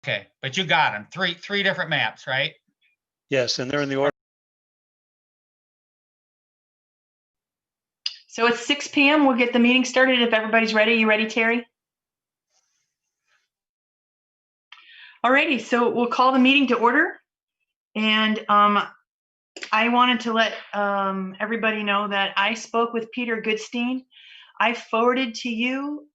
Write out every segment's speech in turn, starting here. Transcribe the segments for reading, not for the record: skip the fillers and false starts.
Okay, but you got them. Three different maps, right? Yes, and they're in the order. So it's 6 p.m. We'll get the meeting started if everybody's ready. You ready, Terry? Alrighty, so we'll call the meeting to order. And I wanted to let everybody know that I spoke with Peter Goodstein. I forwarded to you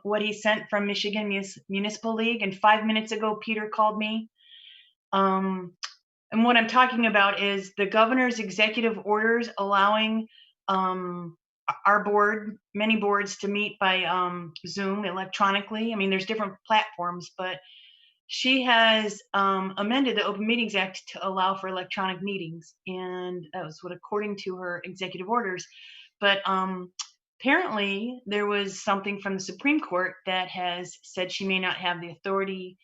what he sent from Michigan Municipal League, and 5 minutes ago, Peter called me. And what I'm talking about is the governor's executive orders allowing our board, many boards, to meet by Zoom electronically. I mean, there's different platforms, but she has amended the Open Meetings Act to allow for electronic meetings, and that was what according to her executive orders. But apparently there was something from the Supreme Court that has said she may not have the authority.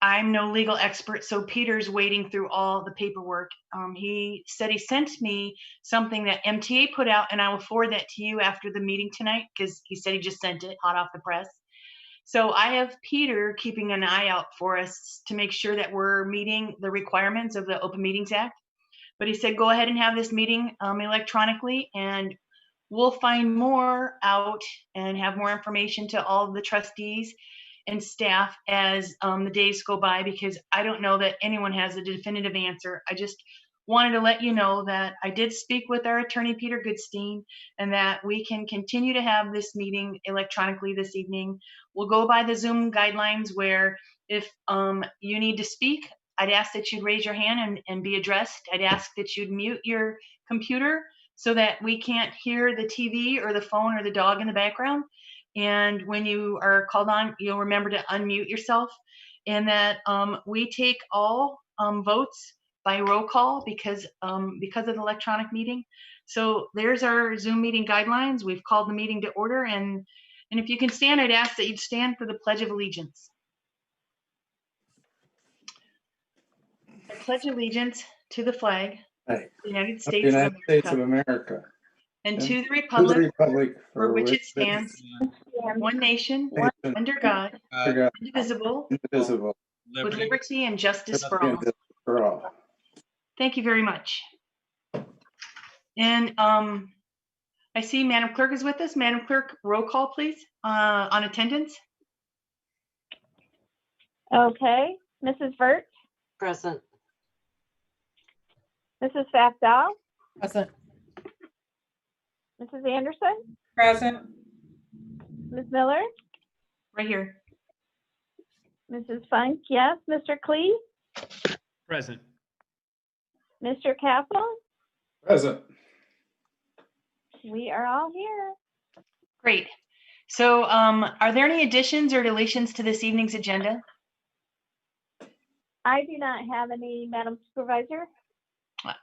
I'm no legal expert, so Peter's wading through all the paperwork. He said he sent me something that MTA put out, and I will forward that to you after the meeting tonight, because he said he just sent it hot off the press. So I have Peter keeping an eye out for us to make sure that we're meeting the requirements of the Open Meetings Act. But he said, go ahead and have this meeting electronically, and we'll find more out and have more information to all of the trustees and staff as the days go by, because I don't know that anyone has a definitive answer. I just wanted to let you know that I did speak with our attorney, Peter Goodstein, and that we can continue to have this meeting electronically this evening. We'll go by the Zoom guidelines where if you need to speak, I'd ask that you'd raise your hand and be addressed. I'd ask that you'd mute your computer so that we can't hear the TV or the phone or the dog in the background. And when you are called on, you'll remember to unmute yourself, and that we take all votes by roll call because of the electronic meeting. So there's our Zoom meeting guidelines. We've called the meeting to order, and if you can stand, I'd ask that you'd stand for the Pledge of Allegiance. I pledge allegiance to the flag of the United States of America, and to the republic for which it stands, one nation, under God, indivisible, with liberty and justice for all. Thank you very much. And I see Madam Clerk is with us. Madam Clerk, roll call, please, on attendance. Okay. Mrs. Vert? Present. Mrs. Fafdal? Present. Mrs. Anderson? Present. Ms. Miller? Right here. Mrs. Funk, yes. Mr. Klee? Present. Mr. Castle? Present. We are all here. Great. So are there any additions or deletions to this evening's agenda? I do not have any, Madam Supervisor.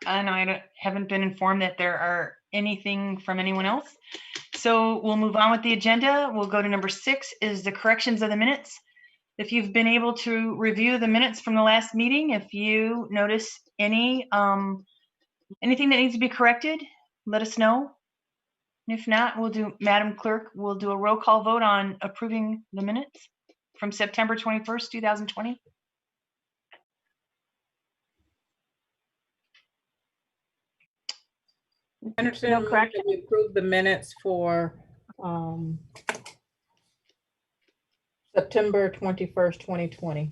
I know I haven't been informed that there are anything from anyone else. So we'll move on with the agenda. We'll go to number 6 is the corrections of the minutes. If you've been able to review the minutes from the last meeting, if you notice anything that needs to be corrected, let us know. And if not, Madam Clerk, we'll do a roll call vote on approving the minutes from September 21st, 2020. Anderson, No correction. we approve the minutes for September 21st, 2020.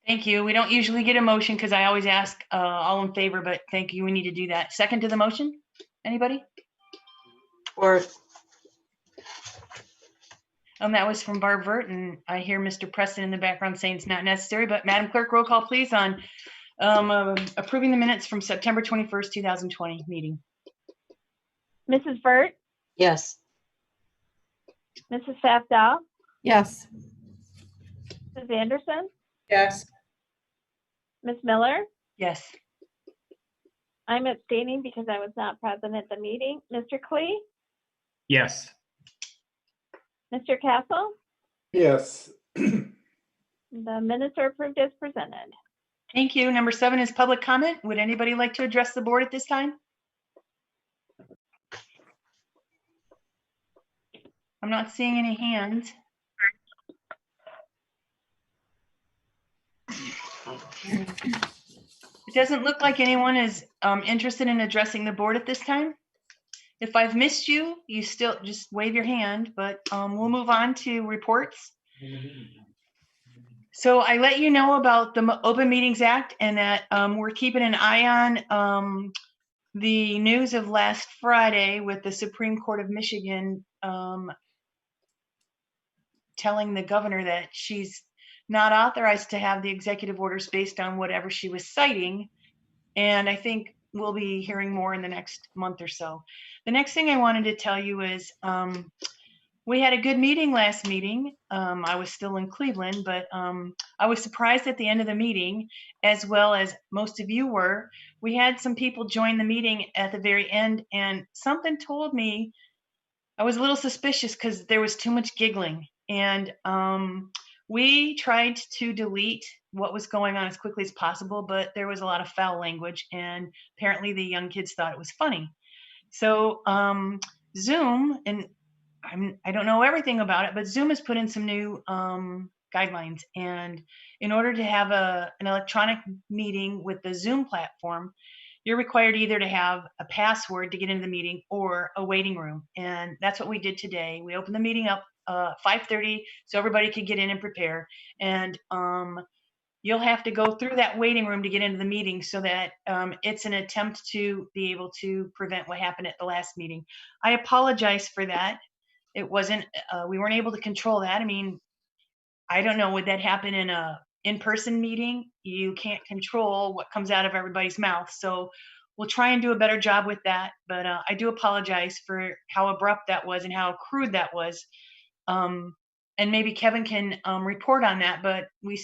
Thank you. We don't usually get a motion because I always ask all in favor, but thank you. We need to do that. Second to the motion? Anybody? Or That was from Barb Vert, and I hear Mr. Preston in the background saying it's not necessary, but Madam Clerk, roll call please on approving the minutes from September 21st, 2020 meeting. Mrs. Vert? yes. Mrs. Fafdal? Yes. Mrs. Anderson? Yes. Ms. Miller? Yes. I'm abstaining because I was not present at the meeting. Mr. Klee? Yes. Mr. Castle? Yes. The minutes are approved as presented. Thank you. Number 7 is public comment. Would anybody like to address the board at this time? I'm not seeing any hands. It doesn't look like anyone is interested in addressing the board at this time. If I've missed you, you still just wave your hand, but we'll move on to reports. So I let you know about the Open Meetings Act and that we're keeping an eye on the news of last Friday with the Supreme Court of Michigan telling the governor that she's not authorized to have the executive orders based on whatever she was citing. And I think we'll be hearing more in the next month or so. The next thing I wanted to tell you is we had a good meeting last meeting. I was still in Cleveland, but I was surprised at the end of the meeting, as well as most of you were. We had some people join the meeting at the very end, and something told me I was a little suspicious because there was too much giggling. And we tried to delete what was going on as quickly as possible, but there was a lot of foul language, and apparently the young kids thought it was funny. So Zoom, and I don't know everything about it, but Zoom has put in some new guidelines. And in order to have an electronic meeting with the Zoom platform, you're required either to have a password to get into the meeting or a waiting room. And that's what we did today. We opened the meeting up 5:30 so everybody could get in and prepare. And you'll have to go through that waiting room to get into the meeting, so that it's an attempt to be able to prevent what happened at the last meeting. I apologize for that. It wasn't, we weren't able to control that. I mean, I don't know, would that happen in a in-person meeting? You can't control what comes out of everybody's mouth. So we'll try and do a better job with that. But I do apologize for how abrupt that was and how crude that was. And maybe Kevin can report on that. But I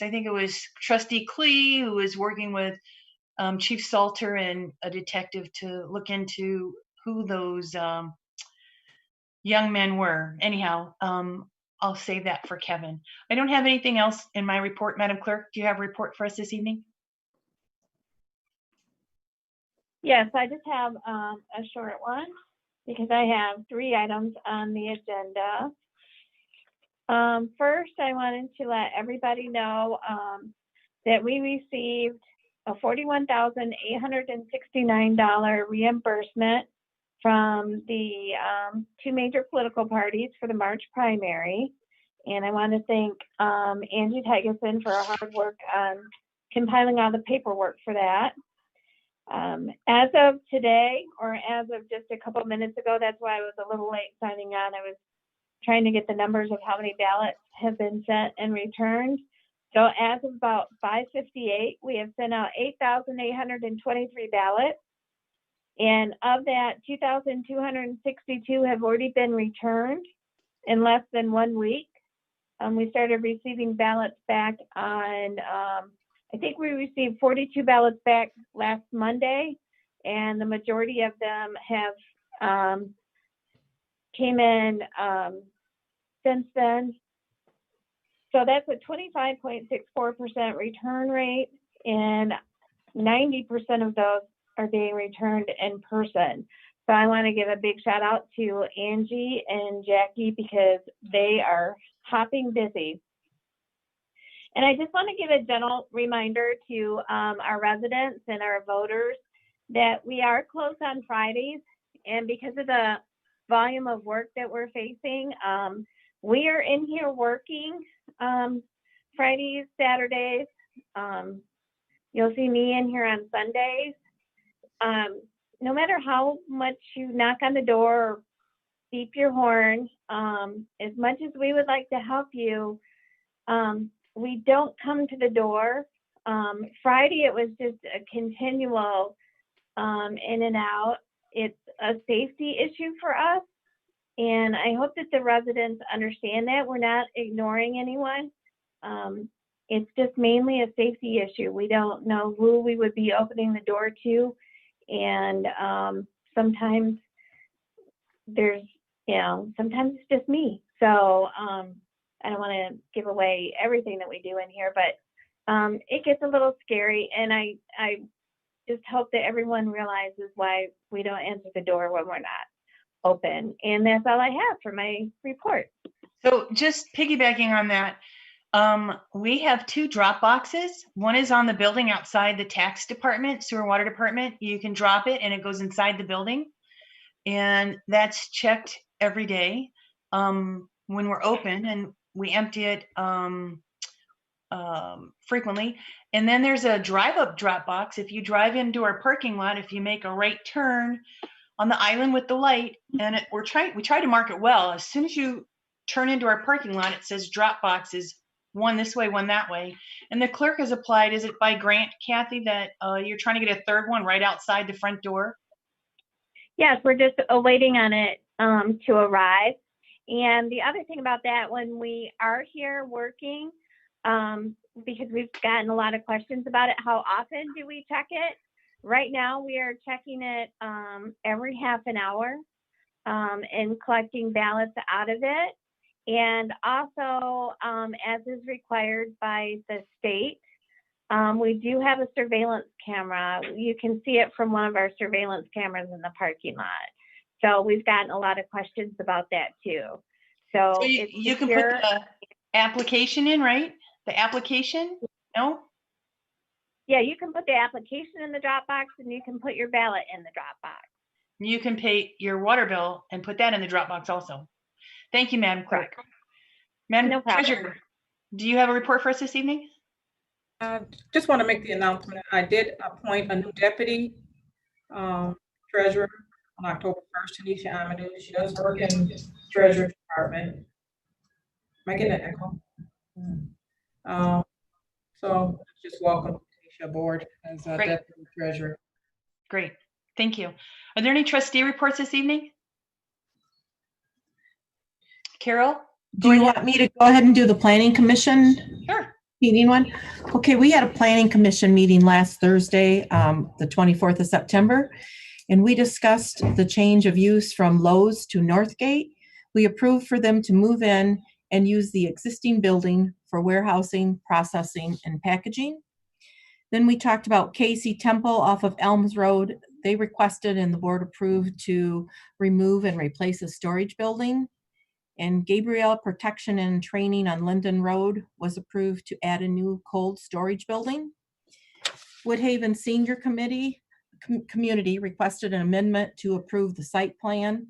think it was Trustee Klee who was working with Chief Salter and a detective to look into who those young men were. Anyhow, I'll save that for Kevin. I don't have anything else in my report, Madam Clerk. Do you have a report for us this evening? Yes, I just have a short one because I have 3 items on the agenda. First, I wanted to let everybody know that we received a $41,869 reimbursement from the 2 major political parties for the March primary. And I want to thank Angie Tygeson for her hard work on compiling all the paperwork for that. As of today, or as of just a couple minutes ago, that's why I was a little late signing on. I was trying to get the numbers of how many ballots have been sent and returned. So as of about 5:58, we have sent out 8,823 ballots. And of that, 2,262 have already been returned in less than 1 week. We started receiving ballots back on, I think we received 42 ballots back last Monday, and the majority of them have came in since then. So that's a 25.64% return rate, and 90% of those are being returned in person. So I want to give a big shout out to Angie and Jackie because they are hopping busy. And I just want to give a gentle reminder to our residents and our voters that we are closed on Fridays. And because of the volume of work that we're facing, we are in here working Fridays, Saturdays. You'll see me in here on Sundays. No matter how much you knock on the door or beep your horn, as much as we would like to help you, we don't come to the door. Friday, it was just a continual in and out. It's a safety issue for us. And I hope that the residents understand that. We're not ignoring anyone. It's just mainly a safety issue. We don't know who we would be opening the door to. And sometimes there's, sometimes it's just me. So I don't want to give away everything that we do in here, but it gets a little scary. And I just hope that everyone realizes why we don't answer the door when we're not open. And that's all I have for my report. So just piggybacking on that, We have 2 drop boxes. One is on the building outside the tax department, sewer and water department. You can drop it and it goes inside the building. And that's checked every day when we're open, and we empty it frequently. And then there's a drive-up drop box. If you drive into our parking lot, if you make a right turn on the island with the light, and we try to mark it well. As soon as you turn into our parking lot, it says drop boxes, one this way, one that way. And the clerk has applied, is it by grant, Kathy, that you're trying to get a third one right outside the front door? Yes, we're just waiting on it to arrive. And the other thing about that, when we are here working, because we've gotten a lot of questions about it, how often do we check it? Right now, we are checking it every half an hour and collecting ballots out of it. And also, as is required by the state, we do have a surveillance camera. You can see it from one of our surveillance cameras in the parking lot. So we've gotten a lot of questions about that too. So you can put the application in, right? The application? No? Yeah, you can put the application in the Dropbox and you can put your ballot in the Dropbox. You can pay your water bill and put that in the Dropbox also. Thank you, Madam Clerk. Madam No problem. Treasurer, do you have a report for us this evening? Just want to make the announcement. I did appoint a new deputy treasurer on October 1st, Tanisha Amadou. She does work in the Treasury Department. Am I getting an echo? So just welcome Tanisha aboard as a deputy treasurer. Great, thank you. Are there any trustee reports this evening? Carol? Do you want me to go ahead and do the planning commission? Sure. Meeting one? Okay, we had a planning commission meeting last Thursday, the 24th of September, and we discussed the change of use from Lowe's to Northgate. We approved for them to move in and use the existing building for warehousing, processing, and packaging. Then we talked about Casey Temple off of Elms Road. They requested and the board approved to remove and replace a storage building. And Gabriel Protection and Training on Linden Road was approved to add a new cold storage building. Woodhaven Senior Community requested an amendment to approve the site plan.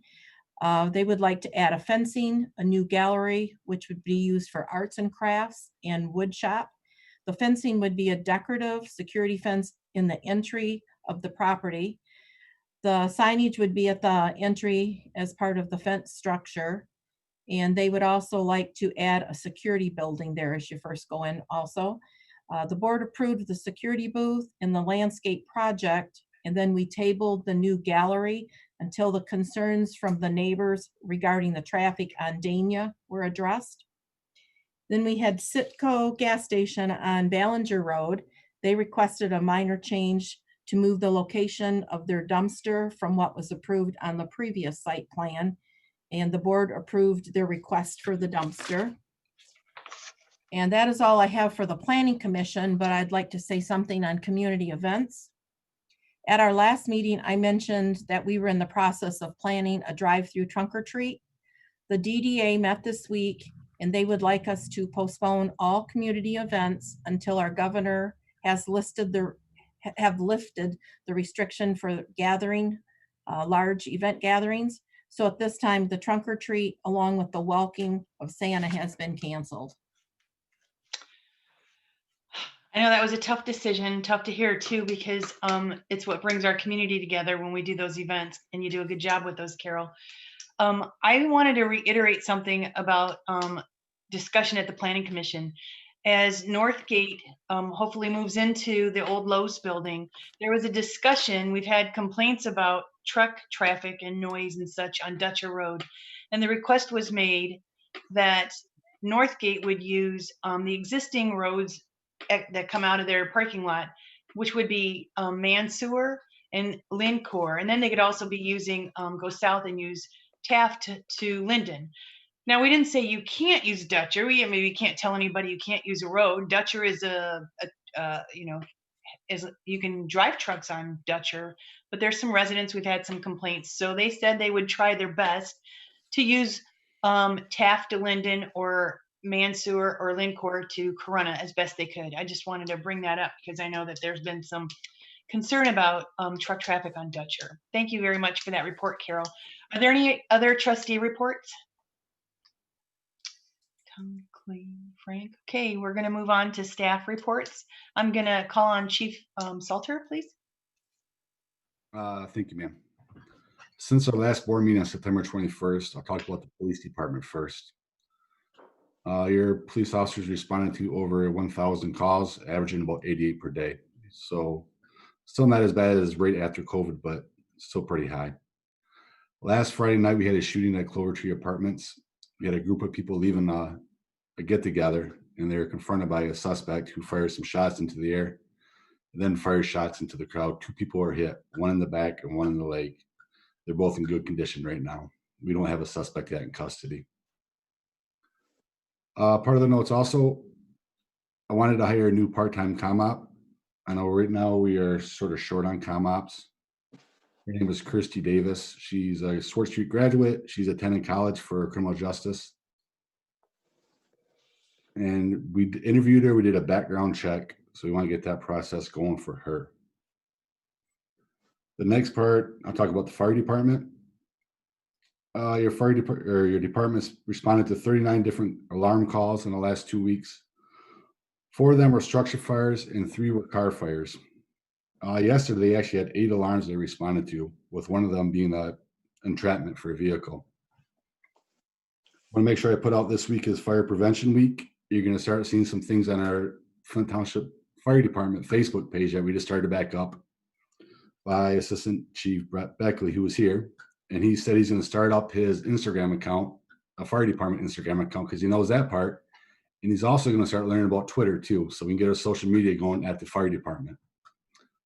They would like to add a fencing, a new gallery, which would be used for arts and crafts, and wood shop. The fencing would be a decorative security fence in the entry of the property. The signage would be at the entry as part of the fence structure. And they would also like to add a security building there as you first go in also. The board approved the security booth and the landscape project, and then we tabled the new gallery until the concerns from the neighbors regarding the traffic on Dania were addressed. Then we had Citgo gas station on Ballinger Road. They requested a minor change to move the location of their dumpster from what was approved on the previous site plan. And the board approved their request for the dumpster. And that is all I have for the planning commission, but I'd like to say something on community events. At our last meeting, I mentioned that we were in the process of planning a drive-through trunk or treat. The DDA met this week and they would like us to postpone all community events until our governor has lifted the restriction for gathering, large event gatherings. So at this time, the trunk or treat, along with the welcoming of Santa, has been canceled. I know that was a tough decision, tough to hear too, because it's what brings our community together when we do those events, and you do a good job with those, Carol. I wanted to reiterate something about discussion at the Planning Commission. As Northgate hopefully moves into the old Lowe's building, there was a discussion, we've had complaints about truck traffic and noise and such on Dutcher Road. And the request was made that Northgate would use the existing roads that come out of their parking lot, which would be Mansewer and Linden. And then they could also be using, go south and use Taft to Linden. Now, we didn't say you can't use Dutcher. We can't tell anybody you can't use a road. Dutcher is you can drive trucks on Dutcher, but there's some residents who've had some complaints. So they said they would try their best to use Taft to Linden or Mansour or Lincor to Corunna as best they could. I just wanted to bring that up because I know that there's been some concern about truck traffic on Dutcher. Thank you very much for that report, Carol. Are there any other trustee reports? Tom, Clay, Frank. Okay, we're going to move on to staff reports. I'm going to call on Chief Salter, please. Thank you, ma'am. Since our last board meeting on September 21st, I'll talk about the police department first. Your police officers responded to over 1,000 calls, averaging about 88 per day. So still not as bad as right after COVID, but still pretty high. Last Friday night, we had a shooting at Clover Tree Apartments. We had a group of people leaving a get-together, and they were confronted by a suspect who fired some shots into the air, and then fired shots into the crowd. 2 people were hit, one in the back and one in the leg. They're both in good condition right now. We don't have a suspect yet in custody. Part of the notes also, I wanted to hire a new part-time comm op. I know right now we are sort of short on comm ops. Her name is Christy Davis. She's a Swart Street graduate. She's attending college for criminal justice. And we interviewed her. We did a background check. So we want to get that process going for her. The next part, I'll talk about the fire department. Your department's responded to 39 different alarm calls in the last 2 weeks. 4 of them were structure fires and 3 were car fires. Yesterday, they actually had 8 alarms they responded to, with one of them being an entrapment for a vehicle. I want to make sure I put out this week is Fire Prevention Week. You're going to start seeing some things on our Flint Township Fire Department Facebook page that we just started back up by Assistant Chief Brett Beckley, who was here. And he said he's going to start up his Instagram account, a fire department Instagram account, because he knows that part. And he's also going to start learning about Twitter too, so we can get our social media going at the fire department.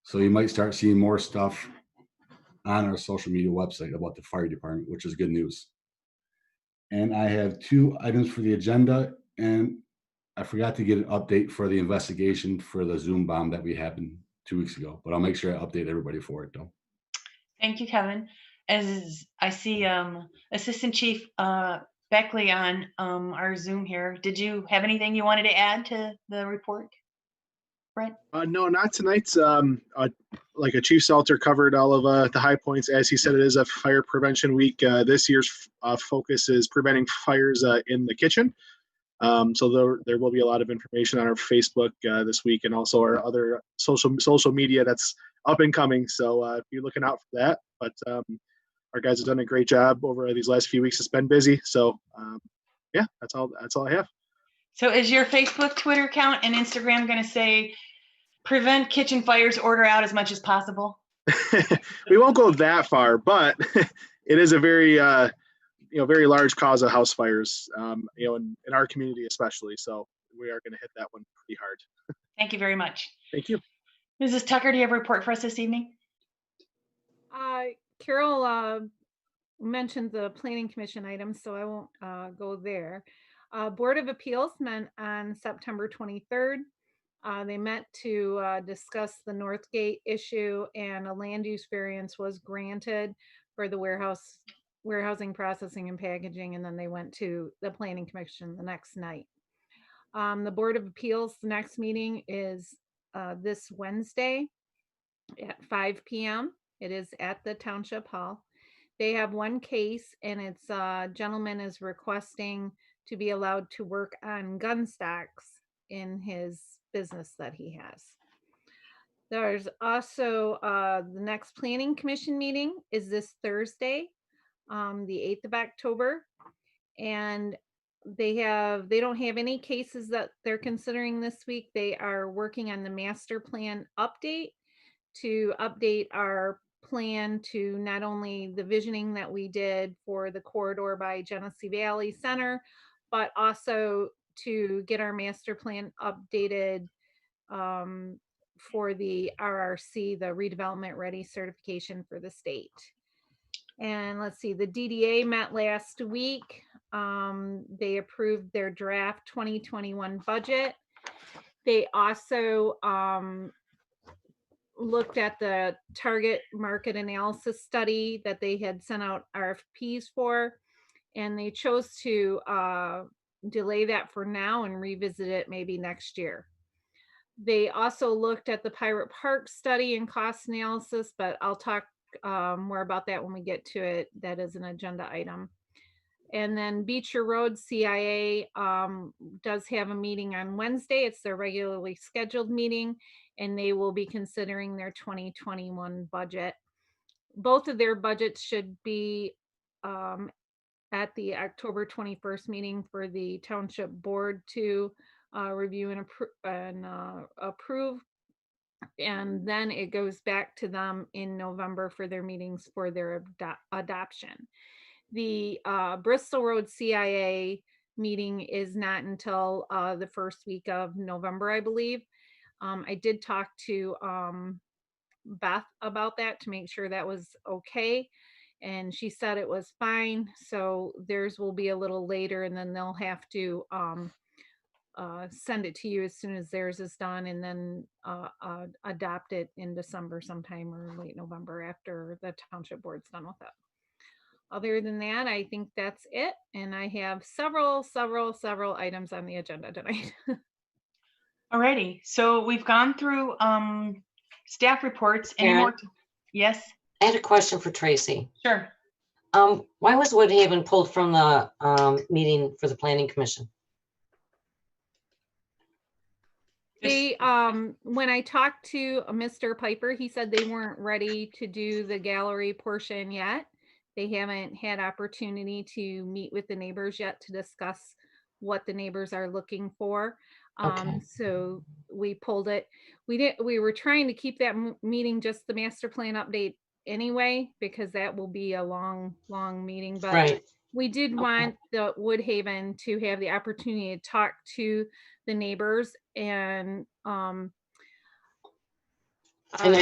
So you might start seeing more stuff on our social media website about the fire department, which is good news. And I have 2 items for the agenda, and I forgot to get an update for the investigation for the Zoom bomb that we happened 2 weeks ago, but I'll make sure I update everybody for it though. Thank you, Kevin. As I see Assistant Chief Beckley on our Zoom here, did you have anything you wanted to add to the report, Brett? No, not tonight. Like a Chief Salter covered all of the high points. As he said, it is a fire prevention week. This year's focus is preventing fires in the kitchen. So there will be a lot of information on our Facebook this week, and also our other social media that's up and coming. So be looking out for that. But our guys have done a great job over these last few weeks. It's been busy. So yeah, that's all I have. So is your Facebook, Twitter account, and Instagram going to say prevent kitchen fires, order out as much as possible? We won't go that far, but it is a very very large cause of house fires, in our community especially. So we are going to hit that one pretty hard. Thank you very much. Thank you. Mrs. Tucker, do you have a report for us this evening? Carol mentioned the Planning Commission items, so I won't go there. Board of Appeals met on September 23rd. They met to discuss the Northgate issue, and a land use variance was granted for the warehousing, processing, and packaging, and then they went to the Planning Commission the next night. The Board of Appeals, the next meeting is this Wednesday at 5 p.m. It is at the Township Hall. They have one case, and it's a gentleman is requesting to be allowed to work on gun stocks in his business that he has. There's also the next Planning Commission meeting is this Thursday, the 8th of October, and they don't have any cases that they're considering this week. They are working on the master plan update to update our plan to not only the visioning that we did for the corridor by Genesee Valley Center, but also to get our master plan updated for the RRC, the redevelopment ready certification for the state. And let's see, the DDA met last week. They approved their draft 2021 budget. They also looked at the target market analysis study that they had sent out RFPs for, and they chose to delay that for now and revisit it maybe next year. They also looked at the Pirate Park study and cost analysis, but I'll talk more about that when we get to it. That is an agenda item. And then Beecher Road CIA does have a meeting on Wednesday. It's their regularly scheduled meeting, and they will be considering their 2021 budget. Both of their budgets should be at the October 21st meeting for the Township Board to review and approve. And then it goes back to them in November for their meetings for their adoption. The Bristol Road CIA meeting is not until the first week of November, I believe. I did talk to Beth about that to make sure that was okay. And she said it was fine. So theirs will be a little later, and then they'll have to send it to you as soon as theirs is done, and then adopt it in December sometime or late November after the Township Board's done with it. Other than that, I think that's it. And I have several items on the agenda tonight. Alrighty, so we've gone through staff reports. Any Karen? more? Yes, I had a question for Tracy. sure. Why was Woodhaven pulled from the meeting for the Planning Commission? They, when I talked to Mr. Piper, he said they weren't ready to do the gallery portion yet. They haven't had opportunity to meet with the neighbors yet to discuss what the neighbors are looking for. Okay. So we pulled it. We were trying to keep that meeting just the master plan update anyway, because that will be a long meeting, but Right. we did want the Woodhaven to have the opportunity to talk to the neighbors and that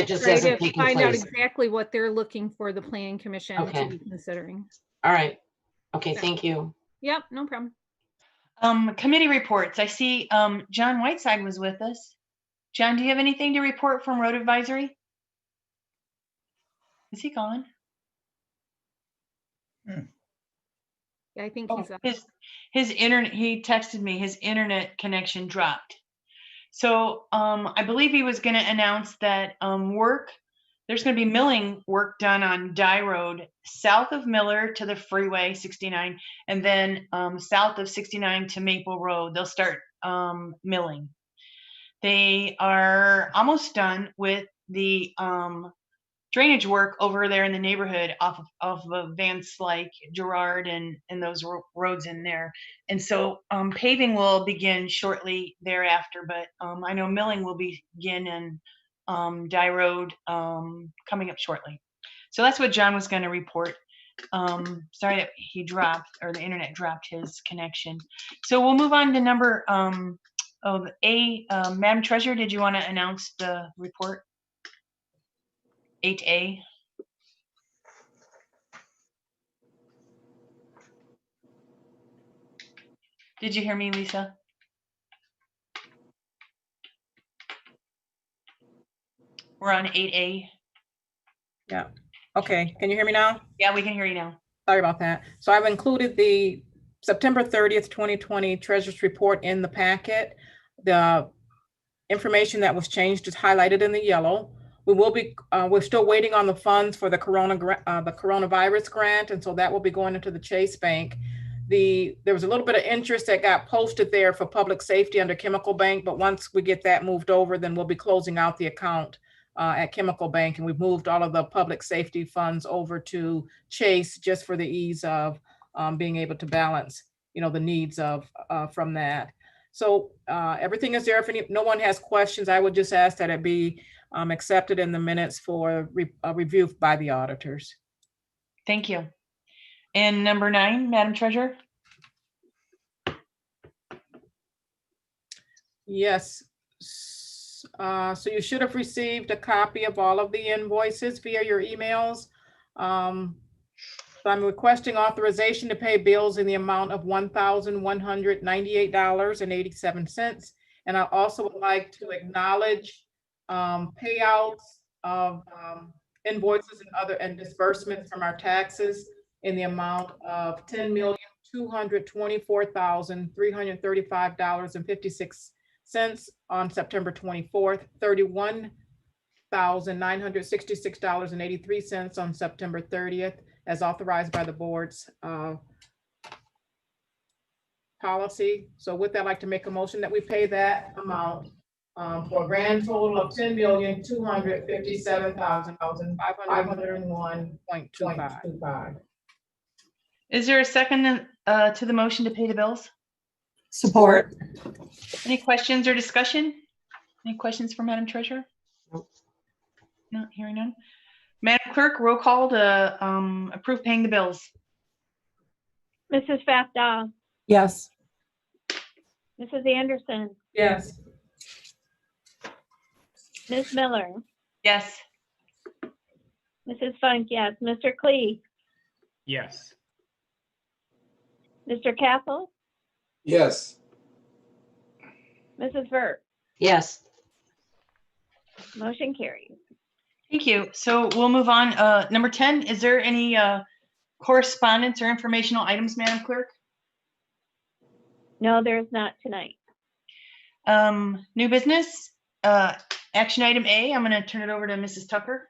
just try hasn't to taken find out place. exactly what they're looking for the planning commission Okay. to be considering. All right. Okay, thank you. Yep, no problem. Committee reports. I see John Whiteside was with us. John, do you have anything to report from Road Advisory? Is he gone? Yeah, I think Oh, he's up. his internet, he texted me, his internet connection dropped. So I believe he was going to announce that there's going to be milling work done on Dye Road south of Miller to the freeway 69, and then south of 69 to Maple Road. They'll start milling. They are almost done with the drainage work over there in the neighborhood off of Van Slyke, Girard, and those roads in there. And so paving will begin shortly thereafter, but I know milling will begin in Dye Road coming up shortly. So that's what John was going to report. Sorry that he dropped, or the internet dropped his connection. So we'll move on to number Madam Treasurer, did you want to announce the report? 8A. Did you hear me, Lisa? We're on 8A. Yeah. Okay. Can you hear me now? Yeah, we can hear you now. Sorry about that. So I've included the September 30th, 2020 Treasurer's Report in the packet. The information that was changed is highlighted in the yellow. We will be, we're still waiting on the funds for the coronavirus grant, and so that will be going into the Chase Bank. There was a little bit of interest that got posted there for public safety under Chemical Bank, but once we get that moved over, then we'll be closing out the account at Chemical Bank, and we've moved all of the public safety funds over to Chase just for the ease of being able to balance, the needs of from that. So everything is there. If no one has questions, I would just ask that it be accepted in the minutes for review by the auditors. Thank you. And number 9, Madam Treasurer? Yes. So you should have received a copy of all of the invoices via your emails. So I'm requesting authorization to pay bills in the amount of $1,198.87. And I also would like to acknowledge payouts of invoices and disbursements from our taxes in the amount of $10,200,000 $224,335.56 on September 24th, $31,966.83 on September 30th, as authorized by the board's policy. So with that, I'd like to make a motion that we pay that amount for a grand total of $10,257,501.25. Is there a second to the motion to pay the bills? Support. Any questions or discussion? Any questions for Madam Treasurer? Nope. No, hearing none. Madam Clerk, roll call to approve paying the bills. Mrs. Fafda, Yes. Mrs. Anderson, Yes. Ms. Miller, Yes. Mrs. Funk, yes. Mr. Klee, Yes. Mr. Castle, Yes. Mrs. Vert. Yes. Motion carries. Thank you. So we'll move on. Number 10, is there any correspondence or informational items, Madam Clerk? No, there is not tonight. New business, action item A, I'm going to turn it over to Mrs. Tucker.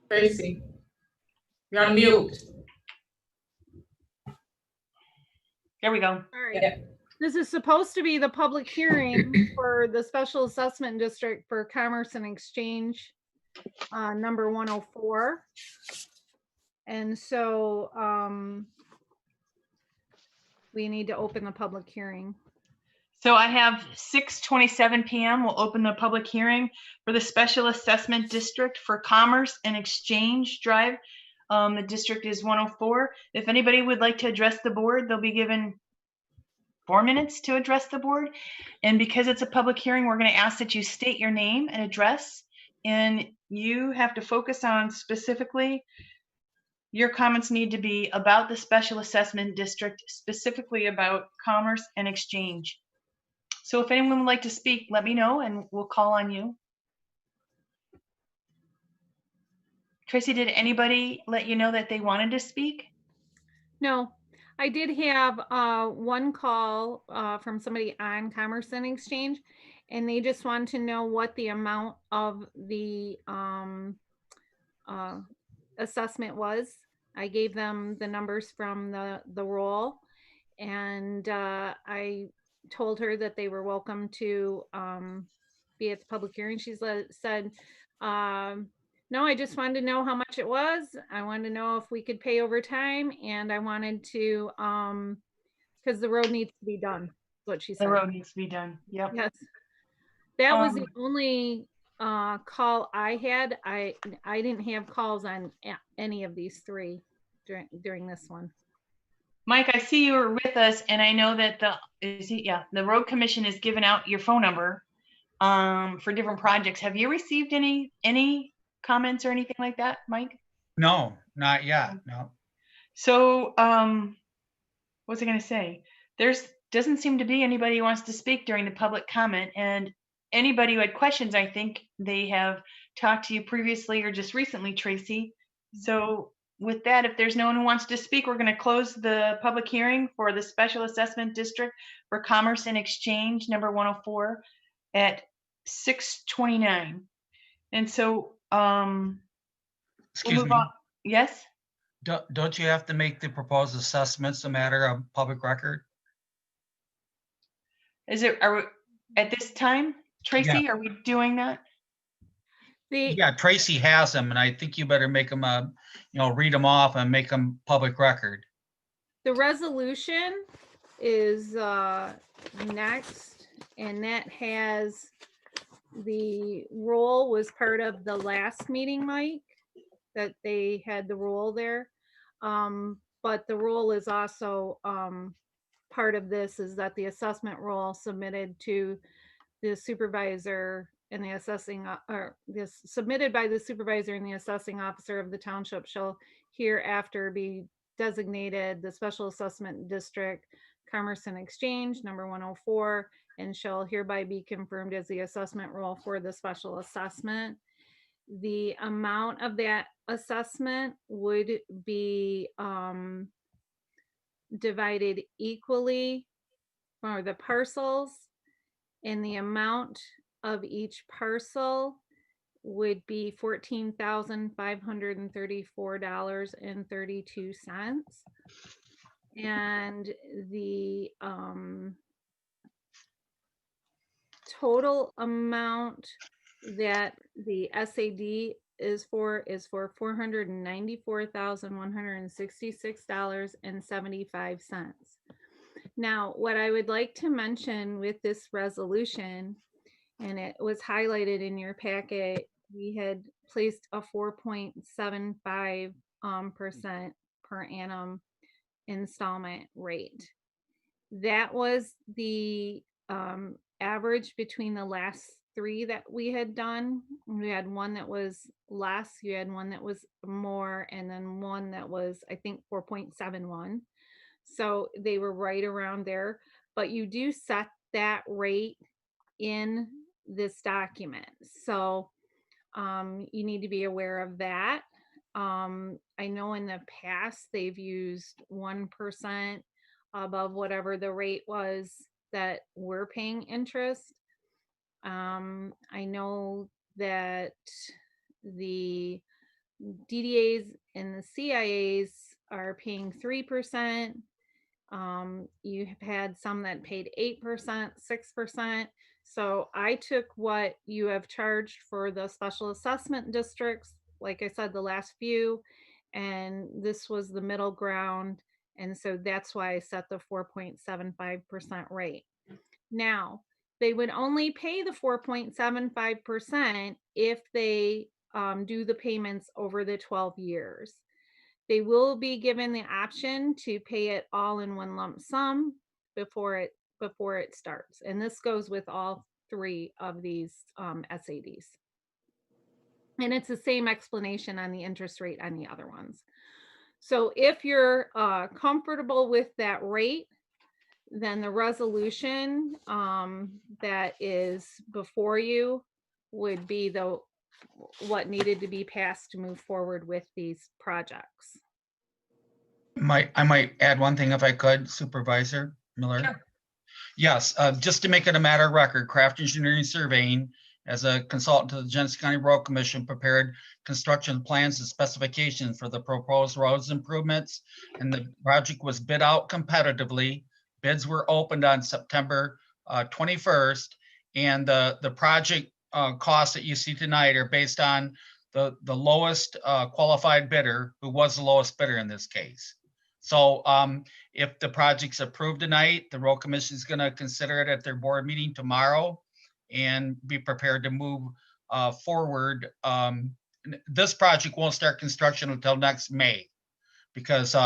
Tracy, you're on mute. There we go. All right. Yeah. This is supposed to be the public hearing for the special assessment district for Commerce and Exchange, number 104. And so we need to open the public hearing. So I have 6:27 p.m. We'll open the public hearing for the Special Assessment District for Commerce and Exchange Drive. The district is 104. If anybody would like to address the board, they'll be given 4 minutes to address the board. And because it's a public hearing, we're going to ask that you state your name and address. And you have to focus on specifically, your comments need to be about the Special Assessment District, specifically about Commerce and Exchange. So if anyone would like to speak, let me know and we'll call on you. Tracy, did anybody let you know that they wanted to speak? No, I did have one call from somebody on Commerce and Exchange, and they just wanted to know what the amount of the assessment was. I gave them the numbers from the roll, and I told her that they were welcome to be at the public hearing. She said, no, I just wanted to know how much it was. I wanted to know if we could pay over time, and I wanted to, because the road needs to be done, is what she said. The road needs to be done. Yep. Yes. That was the only call I had. I didn't have calls on any of these three during this one. Mike, I see you were with us, and I know that the road commission has given out your phone number for different projects. Have you received any comments or anything like that, Mike? No, not yet. No. So what was I going to say? Doesn't seem to be anybody who wants to speak during the public comment, and anybody who had questions, I think they have talked to you previously or just recently, Tracy. So with that, if there's no one who wants to speak, we're going to close the public hearing for the Special Assessment District for Commerce and Exchange, number 104, at 6:29. And so Excuse we'll move me. on. Yes? Don't you have to make the proposed assessments a matter of public record? Are we at this time, Tracy? Are we doing that? Yeah, Tracy has them, and I think you better make them, read them off and make them public record. The resolution is next, and that has the roll was part of the last meeting, Mike, that they had the roll there. But the roll is also part of this, is that the assessment roll submitted to the supervisor and the assessing, or this submitted by the supervisor and the assessing officer of the township shall hereafter be designated the Special Assessment District, Commerce and Exchange, number 104, and shall hereby be confirmed as the assessment role for the special assessment. The amount of that assessment would be divided equally for the parcels, and the amount of each parcel would be $14,534.32. And the total amount that the SAD is for $494,166.75. Now, what I would like to mention with this resolution, and it was highlighted in your packet, we had placed a 4.75% per annum installment rate. That was the average between the last three that we had done. We had one that was less, you had one that was more, and then one that was, I think, 4.71. So they were right around there, but you do set that rate in this document. So you need to be aware of that. I know in the past they've used 1% above whatever the rate was that we're paying interest. I know that the DDAs and the CIAs are paying 3%. You have had some that paid 8%, 6%. So I took what you have charged for the special assessment districts, like I said, the last few, and this was the middle ground. And so that's why I set the 4.75% rate. Now, they would only pay the 4.75% if they do the payments over the 12 years. They will be given the option to pay it all in one lump sum before it starts. And this goes with all three of these SADs. And it's the same explanation on the interest rate on the other ones. So if you're comfortable with that rate, then the resolution that is before you would be what needed to be passed to move forward with these projects. I might add one thing if I could, Supervisor Miller. Sure. Yes, just to make it a matter of record, Craft Engineering Surveying, as a consultant to the Genesee County Road Commission, prepared construction plans and specifications for the proposed roads improvements, and the project was bid out competitively. Bids were opened on September 21st, and the project costs that you see tonight are based on the lowest qualified bidder, who was the lowest bidder in this case. So if the project's approved tonight, the Road Commission is going to consider it at their board meeting tomorrow and be prepared to move forward. This project won't start construction until next May, because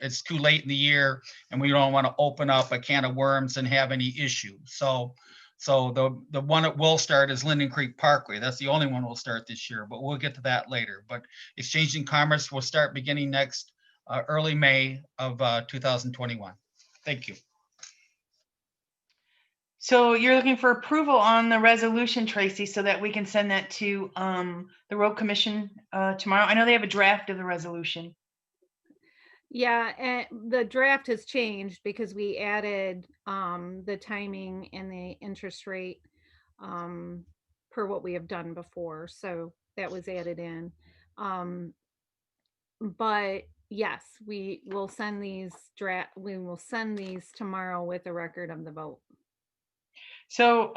it's too late in the year and we don't want to open up a can of worms and have any issues. So the one that will start is Linden Creek Parkway. That's the only one we'll start this year, but we'll get to that later. But Exchange and Commerce will start beginning next early May of 2021. Thank you. So you're looking for approval on the resolution, Tracy, so that we can send that to the Road Commission tomorrow. I know they have a draft of the resolution. Yeah, and the draft has changed because we added the timing and the interest rate per what we have done before. So that was added in. But yes, we will send these tomorrow with a record of the vote. So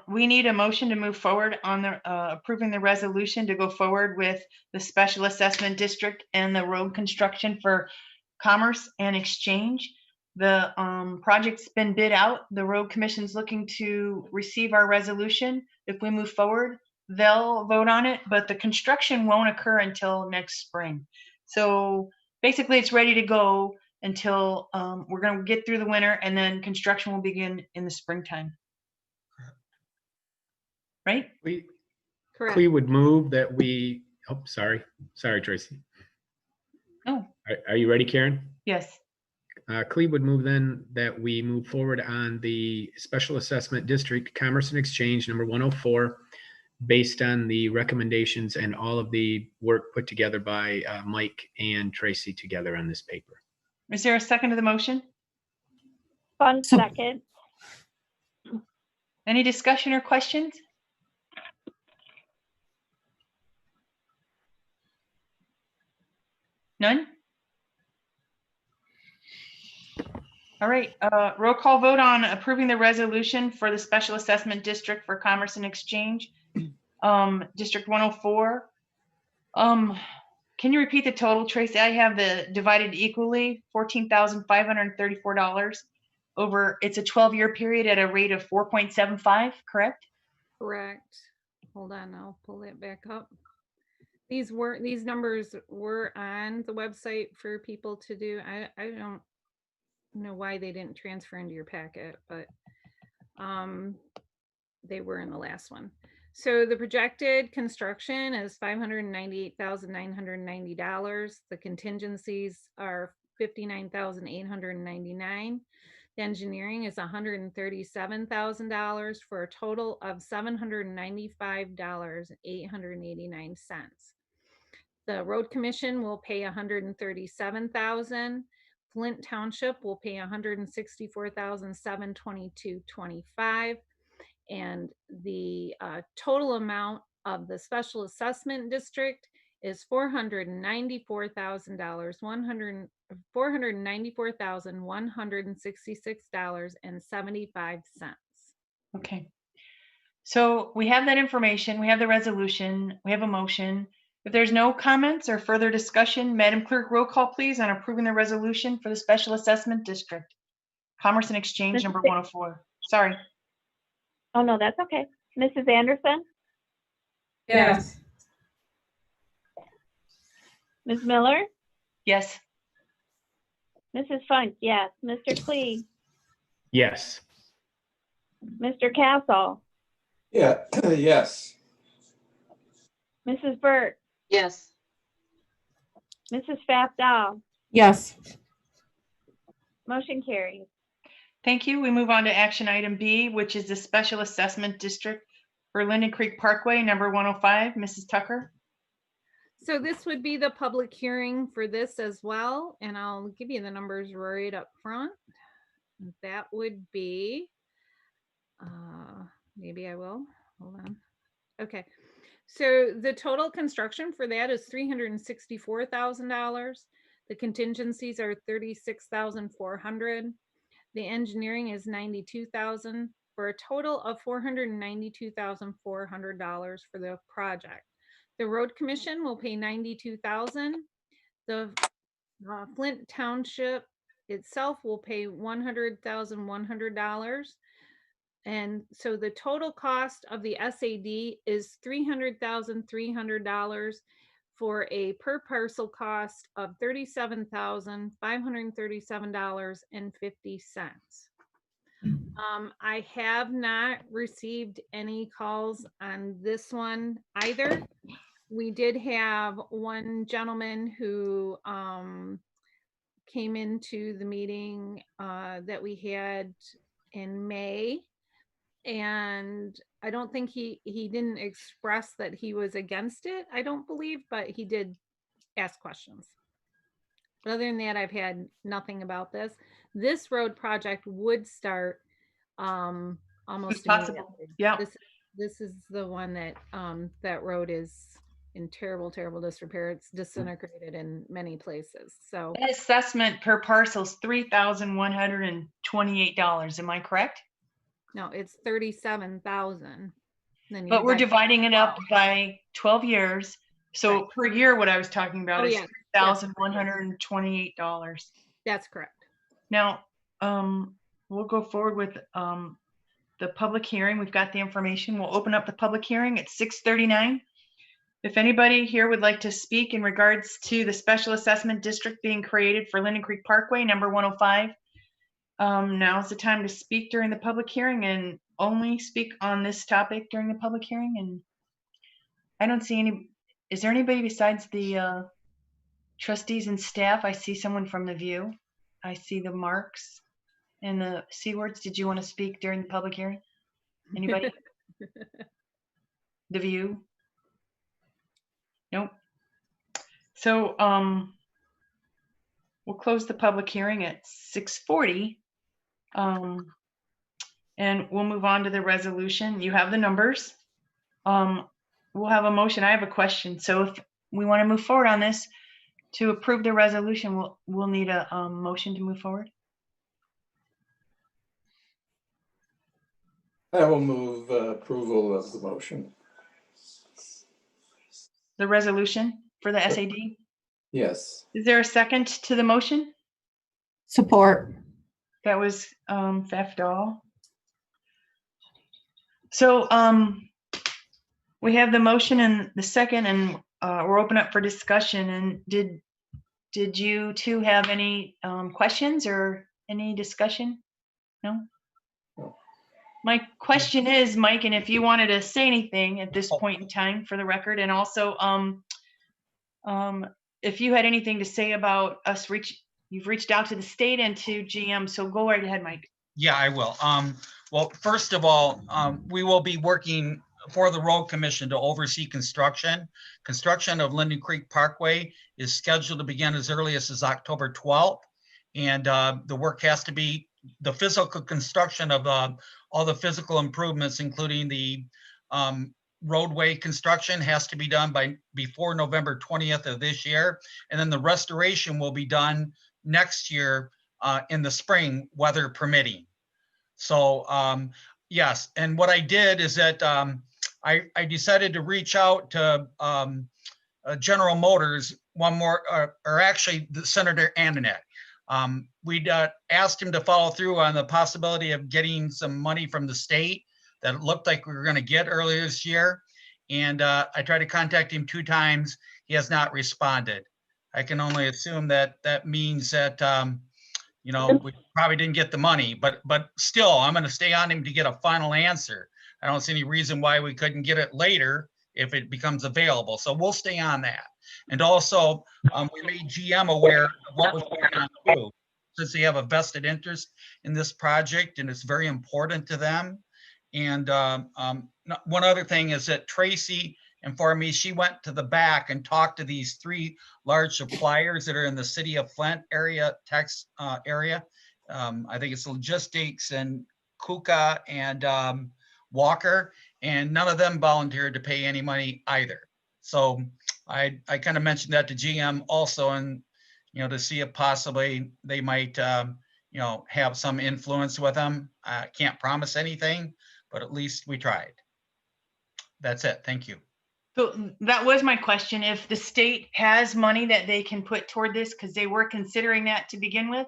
we need a motion to move forward on the approving the resolution to go forward with the special assessment district and the road construction for Commerce and Exchange. The project's been bid out. The Road Commission's looking to receive our resolution. If we move forward, they'll vote on it, but the construction won't occur until next spring. So basically it's ready to go until we're going to get through the winter, and then construction will begin in the springtime. Right? Correct. We would move that we, oh, sorry, Tracy. No. Are you ready, Karen? Yes. Cleve would move then that we move forward on the Special Assessment District Commerce and Exchange number 104, based on the recommendations and all of the work put together by Mike and Tracy together on this paper. Is there a second to the motion? Fun So- second. Any discussion or questions? None? All right, roll call vote on approving the resolution for the Special Assessment District for Commerce and Exchange, District 104. Can you repeat the total, Tracy? I have the divided equally, $14,534 over, it's a 12-year period at a rate of 4.75, correct? Correct. Hold on, I'll pull it back up. These numbers were on the website for people to do. I don't know why they didn't transfer into your packet, but they were in the last one. So the projected construction is $598,990. The contingencies are $59,899. The engineering is $137,000 for a total of $795,889. The road commission will pay $137,000. Flint Township will pay $164,722.25. And the total amount of the special assessment district is $494,166.75. Okay. So we have that information, we have the resolution, we have a motion. If there's no comments or further discussion, Madam Clerk, roll call please on approving the resolution for the Special Assessment District, Commerce and Exchange number 104. Sorry. Oh, no, that's okay. Mrs. Anderson, Yes. Ms. Miller, Yes. Mrs. Funk, yes. Mr. Cleve, Yes. Mr. Castle, Yeah, yes. Mrs. Burt, Yes. Mrs. Fafdal, Yes. motion carries. Thank you. We move on to action item B, which is the Special Assessment District for Linden Creek Parkway, number 105. Mrs. Tucker? So this would be the public hearing for this as well, and I'll give you the numbers right up front. That would be, maybe I will, hold on. Okay, so the total construction for that is $364,000. The contingencies are $36,400. The engineering is $92,000 for a total of $492,400 for the project. The road commission will pay $92,000. The Flint Township itself will pay $100,100. And so the total cost of the SAD is $300,300 for a per parcel cost of $37,537.50. I have not received any calls on this one either. We did have one gentleman who came into the meeting that we had in May, and I don't think he didn't express that he was against it, I don't believe, but he did ask questions. But other than that, I've had nothing about this. This road project would start almost It's possible. immediately. Yeah. This is the one that that road is in terrible disrepair. It's disintegrated in many places. So That assessment per parcel is $3,128. Am I correct? no, it's 37,000. But we're dividing it up by 12 years. So Right. per year, what I was talking about Oh, is yeah. $3,128. That's correct. Now, we'll go forward with the public hearing. We've got the information. We'll open up the public hearing at 6:39. If anybody here would like to speak in regards to the special assessment district being created for Linden Creek Parkway, number 105, now's the time to speak during the public hearing and only speak on this topic during the public hearing. And I don't see any, is there anybody besides the trustees and staff? I see someone from the view. I see the marks and the C words. Did you want to speak during the public hearing? Anybody? The view? Nope. So, we'll close the public hearing at 6:40. And we'll move on to the resolution. You have the numbers. We'll have a motion. I have a question. So if we want to move forward on this to approve the resolution, we'll need a motion to move forward. I will move approval of the motion. The resolution for the SAD. Yes. Is there a second to the motion? Support. That was Fafdal. So we have the motion and the second, and we're open up for discussion. And did you two have any questions or any discussion? No? My question is, Mike, and if you wanted to say anything at this point in time for the record, and also if you had anything to say about us you've reached out to the state and to GM, so go right ahead, Mike. Yeah, I will. Well, first of all, we will be working for the road commission to oversee construction. Construction of Linden Creek Parkway is scheduled to begin as early as October 12th. And the work has to be, the physical construction of all the physical improvements, including the roadway construction, has to be done before November 20th of this year. And then the restoration will be done next year in the spring, weather permitting. So yes, and what I did is that I decided to reach out to General Motors or actually the Senator Antoinette. We'd asked him to follow through on the possibility of getting some money from the state that it looked like we were going to get earlier this year. And I tried to contact him 2 times. He has not responded. I can only assume that that means that, we probably didn't get the money, but still, I'm going to stay on him to get a final answer. I don't see any reason why we couldn't get it later if it becomes available. So we'll stay on that. And also, we made GM aware of what was going on too, since they have a vested interest in this project and it's very important to them. And one other thing is that Tracy informed me she went to the back and talked to these 3 large suppliers that are in the city of Flint area, Tex area. I think it's Logistics and Kuka and Walker, and none of them volunteered to pay any money either. So I kind of mentioned that to GM also, and to see if possibly they might have some influence with them. I can't promise anything, but at least we tried. That's it. Thank you. So that was my question. If the state has money that they can put toward this, because they were considering that to begin with,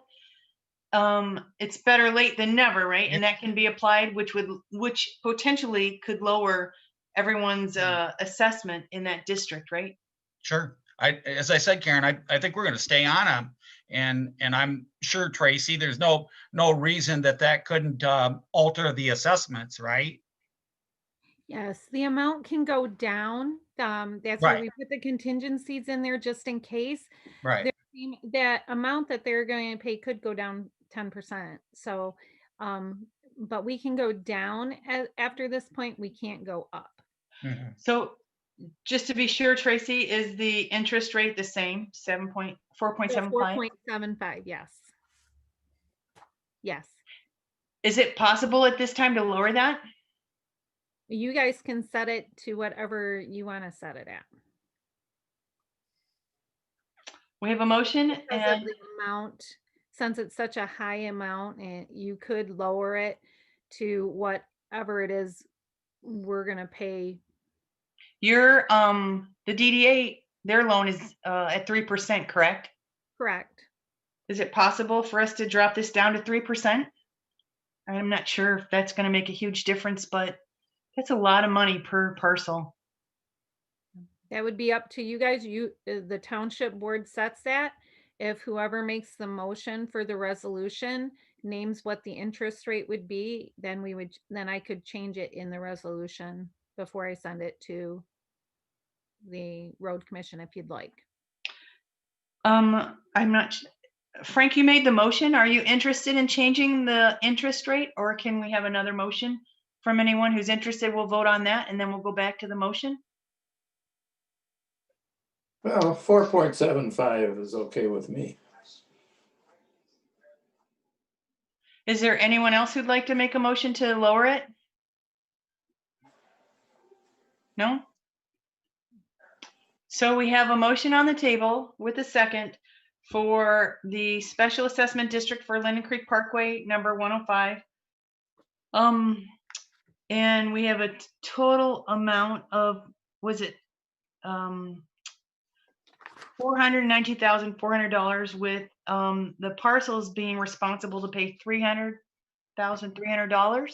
it's better late than never, right? And that can be applied, which potentially could lower everyone's assessment in that district, right? Sure. As I said, Karen, I think we're going to stay on them, and I'm sure, Tracy, there's no reason that couldn't alter the assessments, right? Yes, the amount can go down. That's why we put the contingencies in there just in case. Right. That amount that they're going to pay could go down 10%. So, but we can go down after this point. We can't go up. Mm-hmm. So just to be sure, Tracy, is the interest rate the same, 4.75? 4.75, yes. Yes. Is it possible at this time to lower that? You guys can set it to whatever you want to set it at. We have a motion, and the amount, since it's such a high amount, and you could lower it to whatever it is we're going to pay. Your the DDA, their loan is at 3%, correct? Correct. Is it possible for us to drop this down to 3%? I'm not sure if that's going to make a huge difference, but that's a lot of money per parcel. That would be up to you guys. The township board sets that. If whoever makes the motion for the resolution names what the interest rate would be, then I could change it in the resolution before I send it to the road commission if you'd like. I'm not Frank, you made the motion. Are you interested in changing the interest rate, or can we have another motion from anyone who's interested? We'll vote on that and then we'll go back to the motion. Well, 4.75 is okay with me. Is there anyone else who'd like to make a motion to lower it? No? So we have a motion on the table with a second for the special assessment district for Linden Creek Parkway number 105. And we have a total amount of, was it $490,400 with the parcels being responsible to pay $300,300.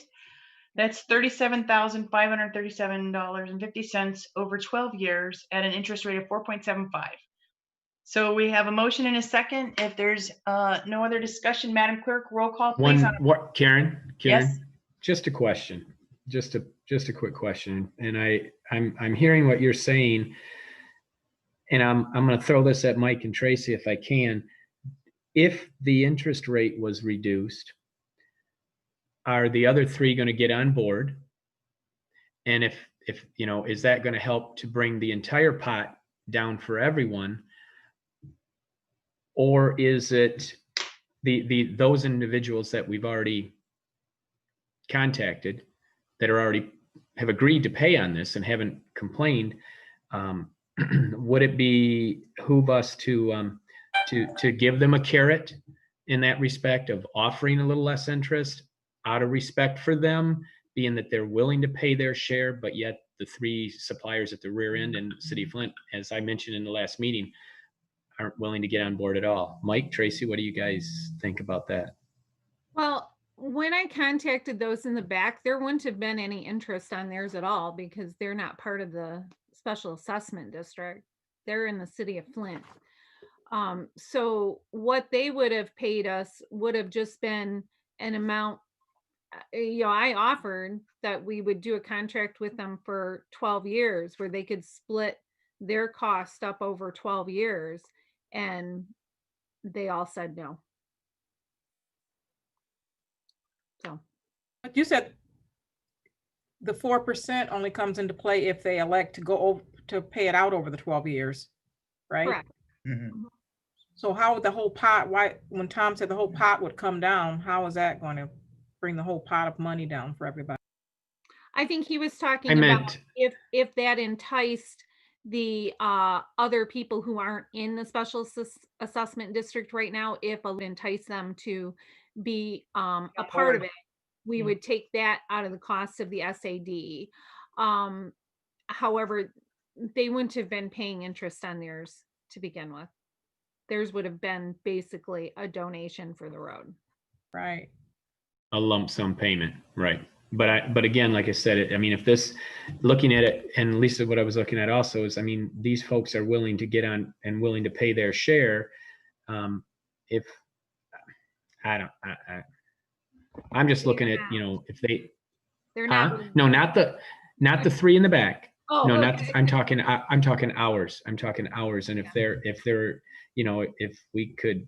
That's $37,537.50 over 12 years at an interest rate of 4.75. So we have a motion and a second. If there's no other discussion, Madam Clerk, roll call, please. What, Karen? Yes. Just a question, just a quick question. And I'm hearing what you're saying, and I'm going to throw this at Mike and Tracy if I can. If the interest rate was reduced, are the other three going to get on board? And if you know, is that going to help to bring the entire pot down for everyone? Or is it those individuals that we've already contacted that are already have agreed to pay on this and haven't complained? Would it behoove us to give them a carrot in that respect of offering a little less interest out of respect for them, being that they're willing to pay their share, but yet the three suppliers at the rear end in City of Flint, as I mentioned in the last meeting, aren't willing to get on board at all? Mike, Tracy, what do you guys think about that? Well, when I contacted those in the back, there wouldn't have been any interest on theirs at all because they're not part of the special assessment district. They're in the City of Flint. So what they would have paid us would have just been an amount. You know, I offered that we would do a contract with them for 12 years where they could split their cost up over 12 years, and they all said no. So, But you said the 4% only comes into play if they elect to go over to pay it out over the 12 years, right? correct. Mhm. So how would the whole pot, why, when Tom said the whole pot would come down, how is that going to bring the whole pot of money down for everybody? I think he was talking I about meant- if that enticed the other people who aren't in the special assessment district right now, if it would entice them to be a part of it, we would take that out of the cost of the SAD. However, they wouldn't have been paying interest on theirs to begin with. Theirs would have been basically a donation for the road. Right. A lump sum payment, right? But again, like I said, I mean, if this, looking at it, and Lisa, what I was looking at also is, I mean, these folks are willing to get on and willing to pay their share. If I'm just looking at, you know, if They're not. no, not the three in the back. Oh, No, okay. I'm talking hours. I'm talking hours. And if they're, you know, if we could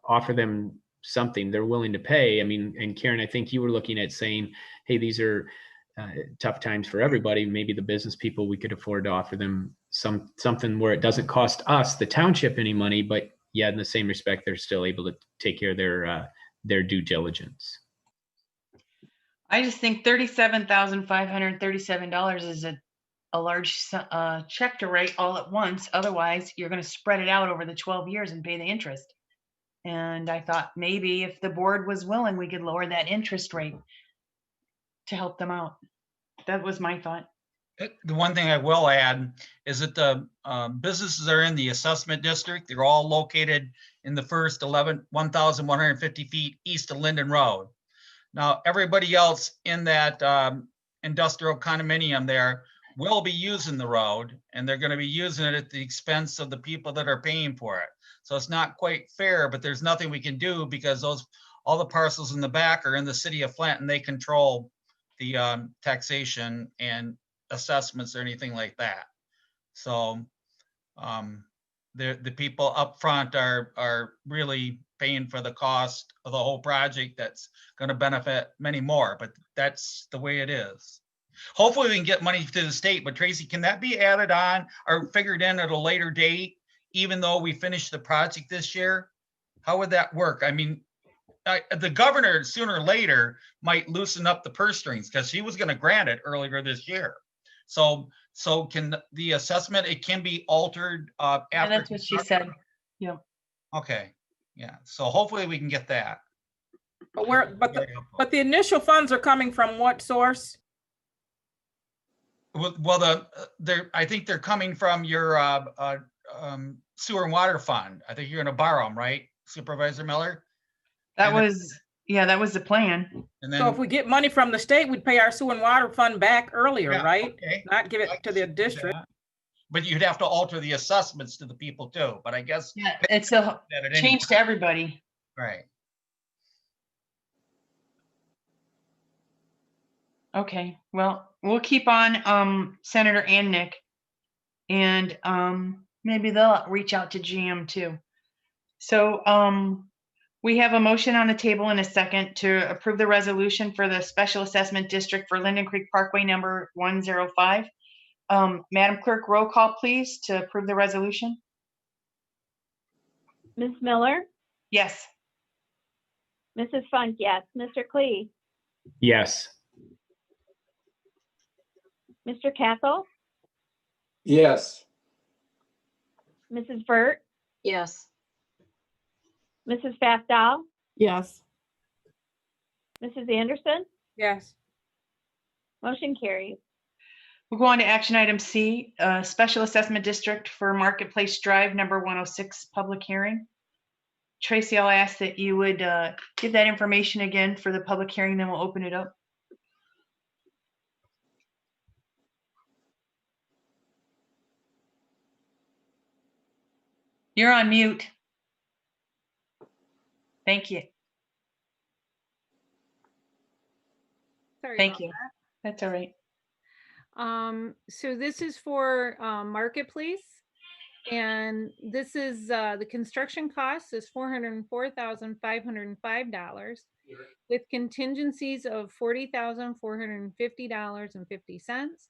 offer them something they're willing to pay. I mean, and Karen, I think you were looking at saying, hey, these are tough times for everybody. Maybe the business people, we could afford to offer them something where it doesn't cost us, the township, any money, but yeah, in the same respect, they're still able to take care of their due diligence. I just think $37,537 is a large check to write all at once. Otherwise, you're going to spread it out over the 12 years and pay the interest. And I thought maybe if the board was willing, we could lower that interest rate to help them out. That was my thought. The one thing I will add is that the businesses are in the assessment district. They're all located in the first 1,150 feet east of Linden Road. Now, everybody else in that industrial condominium there will be using the road, and they're going to be using it at the expense of the people that are paying for it. So it's not quite fair, but there's nothing we can do because all the parcels in the back are in the City of Flint, and they control the taxation and assessments or anything like that. So the people up front are really paying for the cost of the whole project that's going to benefit many more, but that's the way it is. Hopefully we can get money to the state, but Tracy, can that be added on or figured in at a later date, even though we finish the project this year? How would that work? I mean, the governor sooner or later might loosen up the purse strings because she was going to grant it earlier this year. So can the assessment, it can be altered after. Yeah, that's what she said. Yeah. Okay, yeah. So hopefully we can get that. But the initial funds are coming from what source? Well, I think they're coming from your sewer and water fund. I think you're going to borrow them, right, Supervisor Miller? That was the plan. And So then, if we get money from the state, we'd pay our sewer and water fund back earlier, Yeah, right? okay. Not give I it to can the see district. that. But you'd have to alter the assessments to the people too. But I guess Yeah, it's a that at any change to everybody. right. Okay, well, we'll keep on Senator and Nick, and maybe they'll reach out to GM too. So we have a motion on the table in a second to approve the resolution for the special assessment district for Linden Creek Parkway number 105. Madam Clerk, roll call please to approve the resolution. Ms. Miller, Yes. Mrs. Funk, yes. Mr. Klee, Yes. Mr. Cathell, Yes. Mrs. Burt, Yes. Mrs. Fastow, Yes. Mrs. Anderson, Yes. motion carries. We'll go on to action item C, special assessment district for Marketplace Drive number 106 public hearing. Tracy, I'll ask that you would give that information again for the public hearing, then we'll open it up. You're on mute. Thank you. Sorry Thank about you. That's all right. So this is for Marketplace, and this is the construction cost is $404,505 with contingencies of $40,450.50,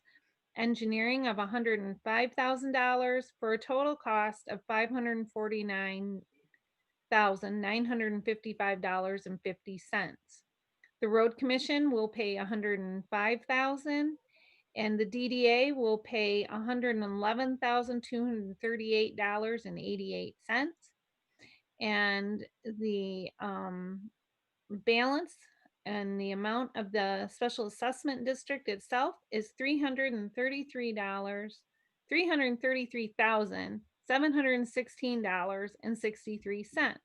engineering of $105,000 for a total cost of $549,955.50. The road commission will pay $105,000, and the DDA will pay $111,238.88. And the balance and the amount of the special assessment district itself is $333,716.63.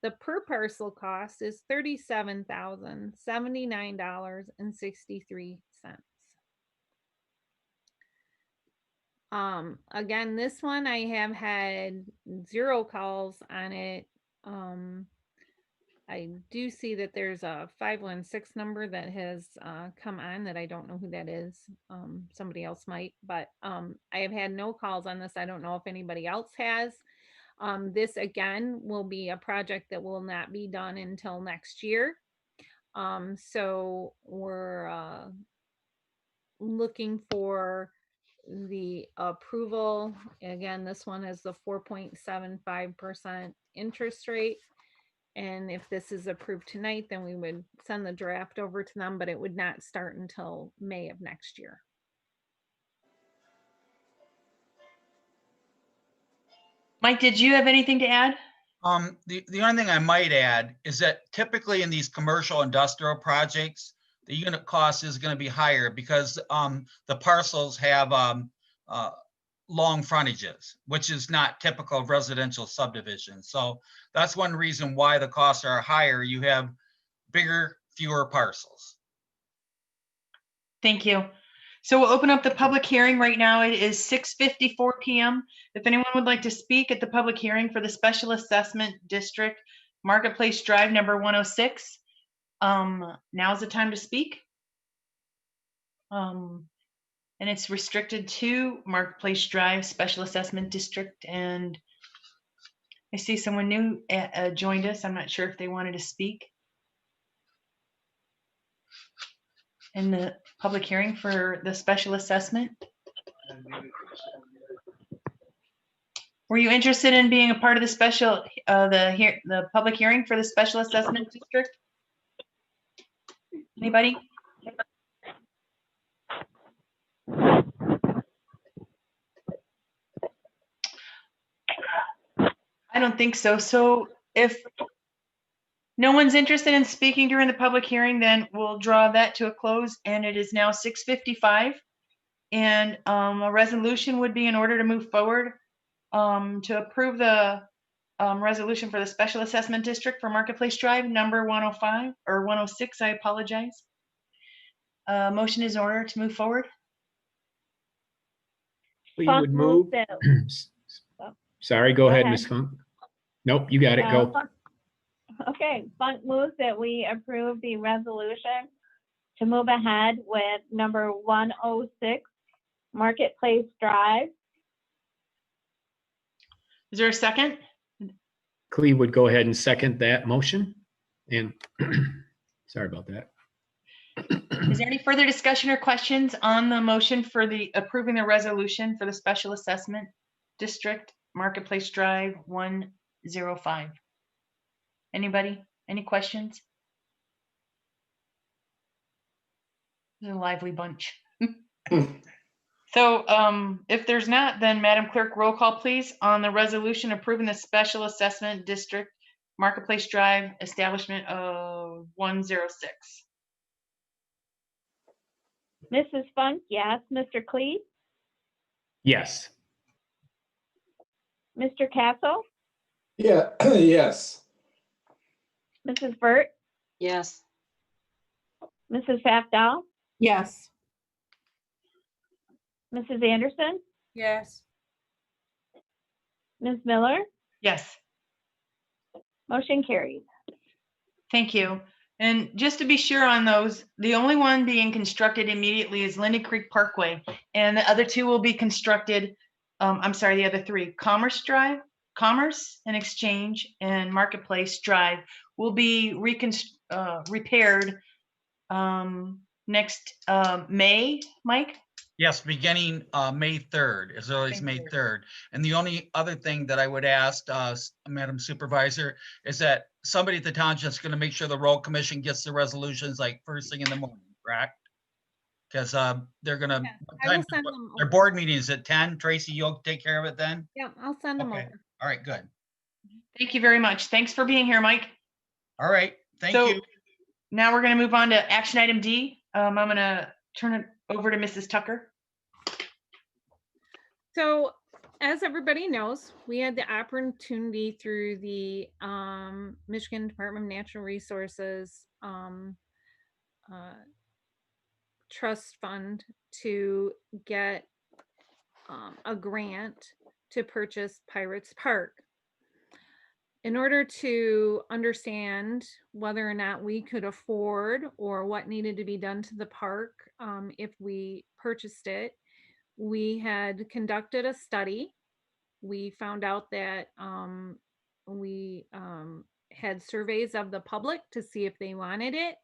The per parcel cost is $37,079.63. Again, this one I have had 0 calls on it. I do see that there's a 516 number that has come on that I don't know who that is. Somebody else might, but I have had no calls on this. I don't know if anybody else has. This again will be a project that will not be done until next year. So we're looking for the approval. Again, this one has the 4.75% interest rate. And if this is approved tonight, then we would send the draft over to them, but it would not start until May of next year. Mike, did you have anything to add? The only thing I might add is that typically in these commercial industrial projects, the unit cost is going to be higher because the parcels have long frontages, which is not typical of residential subdivisions. So that's one reason why the costs are higher. You have bigger, fewer parcels. Thank you. So we'll open up the public hearing right now. It is 6:54 p.m. If anyone would like to speak at the public hearing for the Special Assessment District, Marketplace Drive number 106, now's the time to speak. And it's restricted to Marketplace Drive Special Assessment District, and I see someone new joined us. I'm not sure if they wanted to speak in the public hearing for the special assessment. Were you interested in being a part of the special, the public hearing for the special assessment district? Anybody? I don't think so. So if no one's interested in speaking during the public hearing, then we'll draw that to a close. And it is now 6:55. And a resolution would be in order to move forward to approve the resolution for the special assessment district for Marketplace Drive, number 105 or 106. I apologize. Motion is in order to move forward. We Funk would moves move. that- Sorry, go Go ahead, ahead. Ms. Funk. Nope, you got it. Go. Okay, Funk moves that we approve the resolution to move ahead with number 106 Marketplace Drive. Is there a second? Cleve would go ahead and second that motion. And sorry about that. Is there any further discussion or questions on the motion for the approving the resolution for the special assessment district Marketplace Drive 105? Anybody? Any questions? This is a lively bunch. So if there's not, then Madam Clerk, roll call please on the resolution approving the special assessment district Marketplace Drive establishment of 106. Mrs. Funk, yes. Mr. Cleese, Yes. Mr. Castle, Yeah, yes. Mrs. Burt, Yes. Mrs. Pfaff-Dow, Yes. Mrs. Anderson, Yes. Ms. Miller, Yes. motion carries. Thank you. And just to be sure on those, the only one being constructed immediately is Linden Creek Parkway. And the other two will be constructed, I'm sorry, the other three, Commerce Drive, Commerce and Exchange and Marketplace Drive will be repaired next May, Mike? Yes, beginning May 3rd, as early as May Thank you. 3rd. And the only other thing that I would ask, Madam Supervisor, is that somebody at the township is going to make sure the road commission gets the resolutions like first thing in the morning, correct? Because they're going to, I will send them. their board meeting is at 10. Tracy, you'll take care of it then? Yeah, I'll send them Okay. over. All right, good. Thank you very much. Thanks for being here, Mike. All right, thank So you. now we're going to move on to action item D. I'm going to turn it over to Mrs. Tucker. So as everybody knows, we had the opportunity through the Michigan Department of Natural Resources trust fund to get a grant to purchase Pirates Park. In order to understand whether or not we could afford or what needed to be done to the park if we purchased it, we had conducted a study. We found out that we had surveys of the public to see if they wanted it.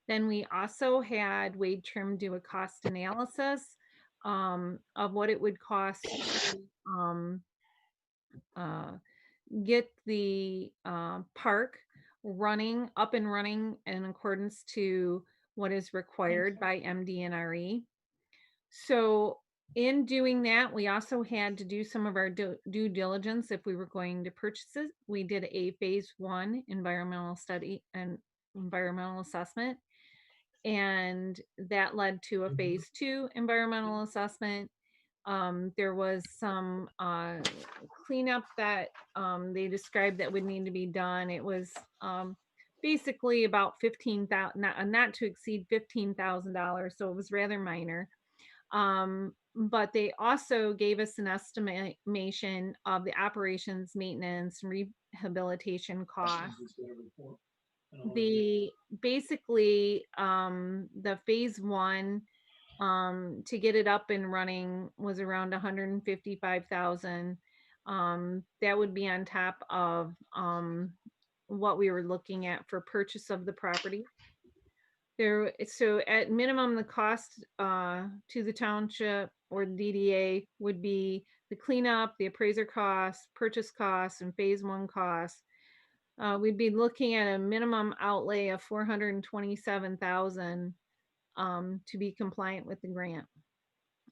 Then we also had Wade Trim do a cost analysis of what it would cost to get the park up and running in accordance to what is required by MDNRE. So in doing that, we also had to do some of our due diligence if we were going to purchase it. We did a phase 1 environmental study and environmental assessment, and that led to a phase 2 environmental assessment. There was some cleanup that they described that would need to be done. It was basically about $15,000, not to exceed $15,000, so it was rather minor. But they also gave us an estimation of the operations, maintenance, and rehabilitation costs. Basically the phase 1 to get it up and running was around $155,000. That would be on top of what we were looking at for purchase of the property. So at minimum, the cost to the township or DDA would be the cleanup, the appraiser costs, purchase costs, and phase one costs. We'd be looking at a minimum outlay of $427,000 to be compliant with the grant.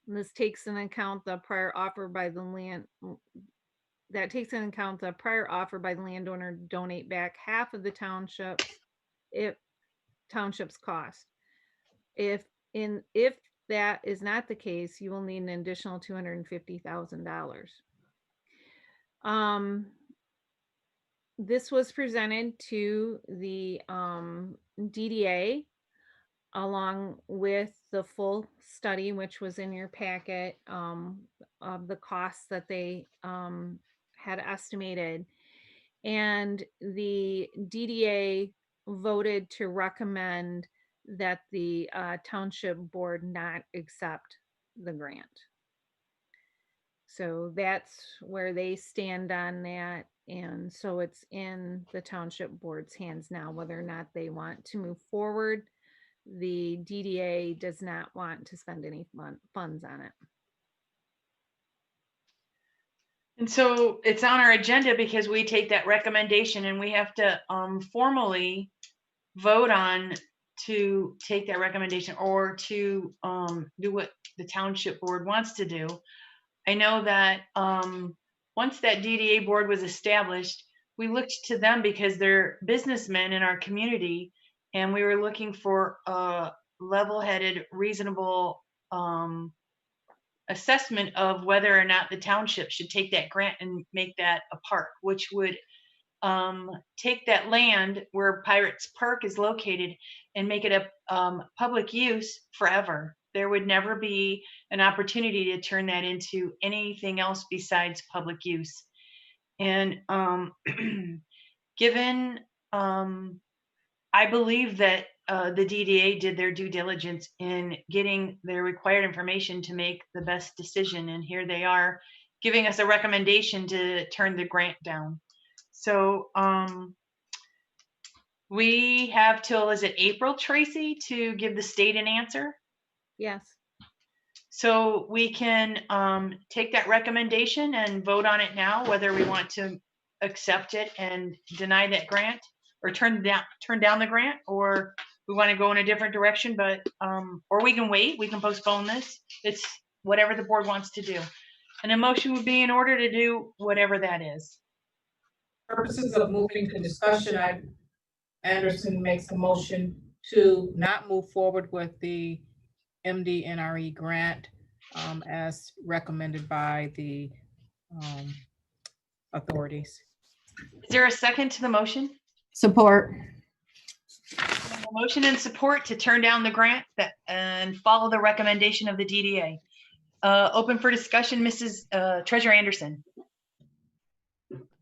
And this takes into account the prior offer by the landowner to donate back half of the township's cost. If that is not the case, you will need an additional $250,000. This was presented to the DDA along with the full study, which was in your packet, of the costs that they had estimated. And the DDA voted to recommend that the township board not accept the grant. So that's where they stand on that. And so it's in the township board's hands now, whether or not they want to move forward. The DDA does not want to spend any funds on it. And so it's on our agenda because we take that recommendation and we have to formally vote on to take that recommendation or to do what the township board wants to do. I know that once that DDA board was established, we looked to them because they're businessmen in our community, and we were looking for a level-headed, reasonable assessment of whether or not the township should take that grant and make that a park, which would take that land where Pirates Park is located and make it a public use forever. There would never be an opportunity to turn that into anything else besides public use. And given, I believe that the DDA did their due diligence in getting their required information to make the best decision. And here they are giving us a recommendation to turn the grant down. So we have till, is it April, Tracy, to give the state an answer? Yes. So we can take that recommendation and vote on it now, whether we want to accept it and deny that grant or turn down the grant, or we want to go in a different direction, but or we can wait, we can postpone this. It's whatever the board wants to do. And a motion would be in order to do whatever that is. Purposes of moving to discussion, Anderson makes a motion to not move forward with the MDNRE grant as recommended by the authorities. Is there a second to the motion? Support. A motion and support to turn down the grant and follow the recommendation of the DDA. Open for discussion, Mrs. Treasurer Anderson.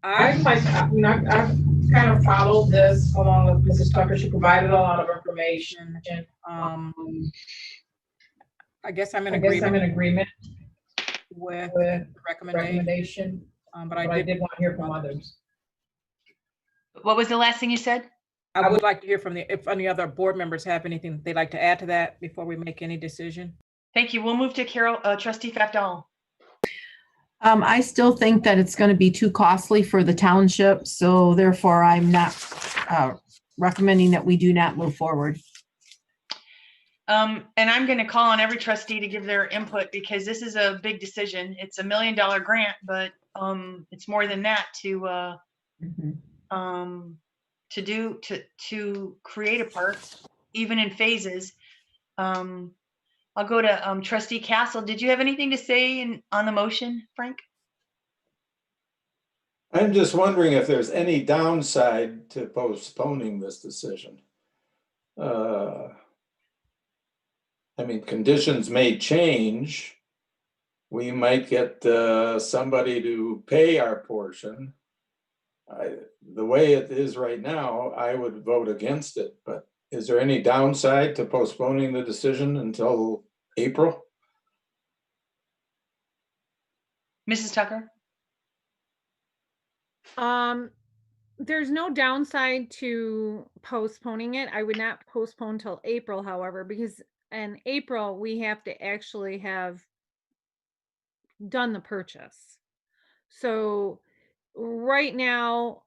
I've kind of followed this along with Mrs. Tucker. She provided a lot of information, and I guess I'm in agreement with the recommendation, but I did want to hear from others. What was the last thing you said? I would like to hear from if any other board members have anything they'd like to add to that before we make any decision. Thank you. We'll move to Trustee Factall. I still think that it's going to be too costly for the township, so therefore I'm not recommending that we do not move forward. And I'm going to call on every trustee to give their input because this is a big decision. It's $1 million grant, but it's more than that to create a park, even in phases. I'll go to Trustee Castle. Did you have anything to say on the motion, Frank? I'm just wondering if there's any downside to postponing this decision. I mean, conditions may change. We might get somebody to pay our portion. The way it is right now, I would vote against it, but is there any downside to postponing the decision until April? Mrs. Tucker? There's no downside to postponing it. I would not postpone till April, however, because in April, we have to actually have done the purchase. So right now,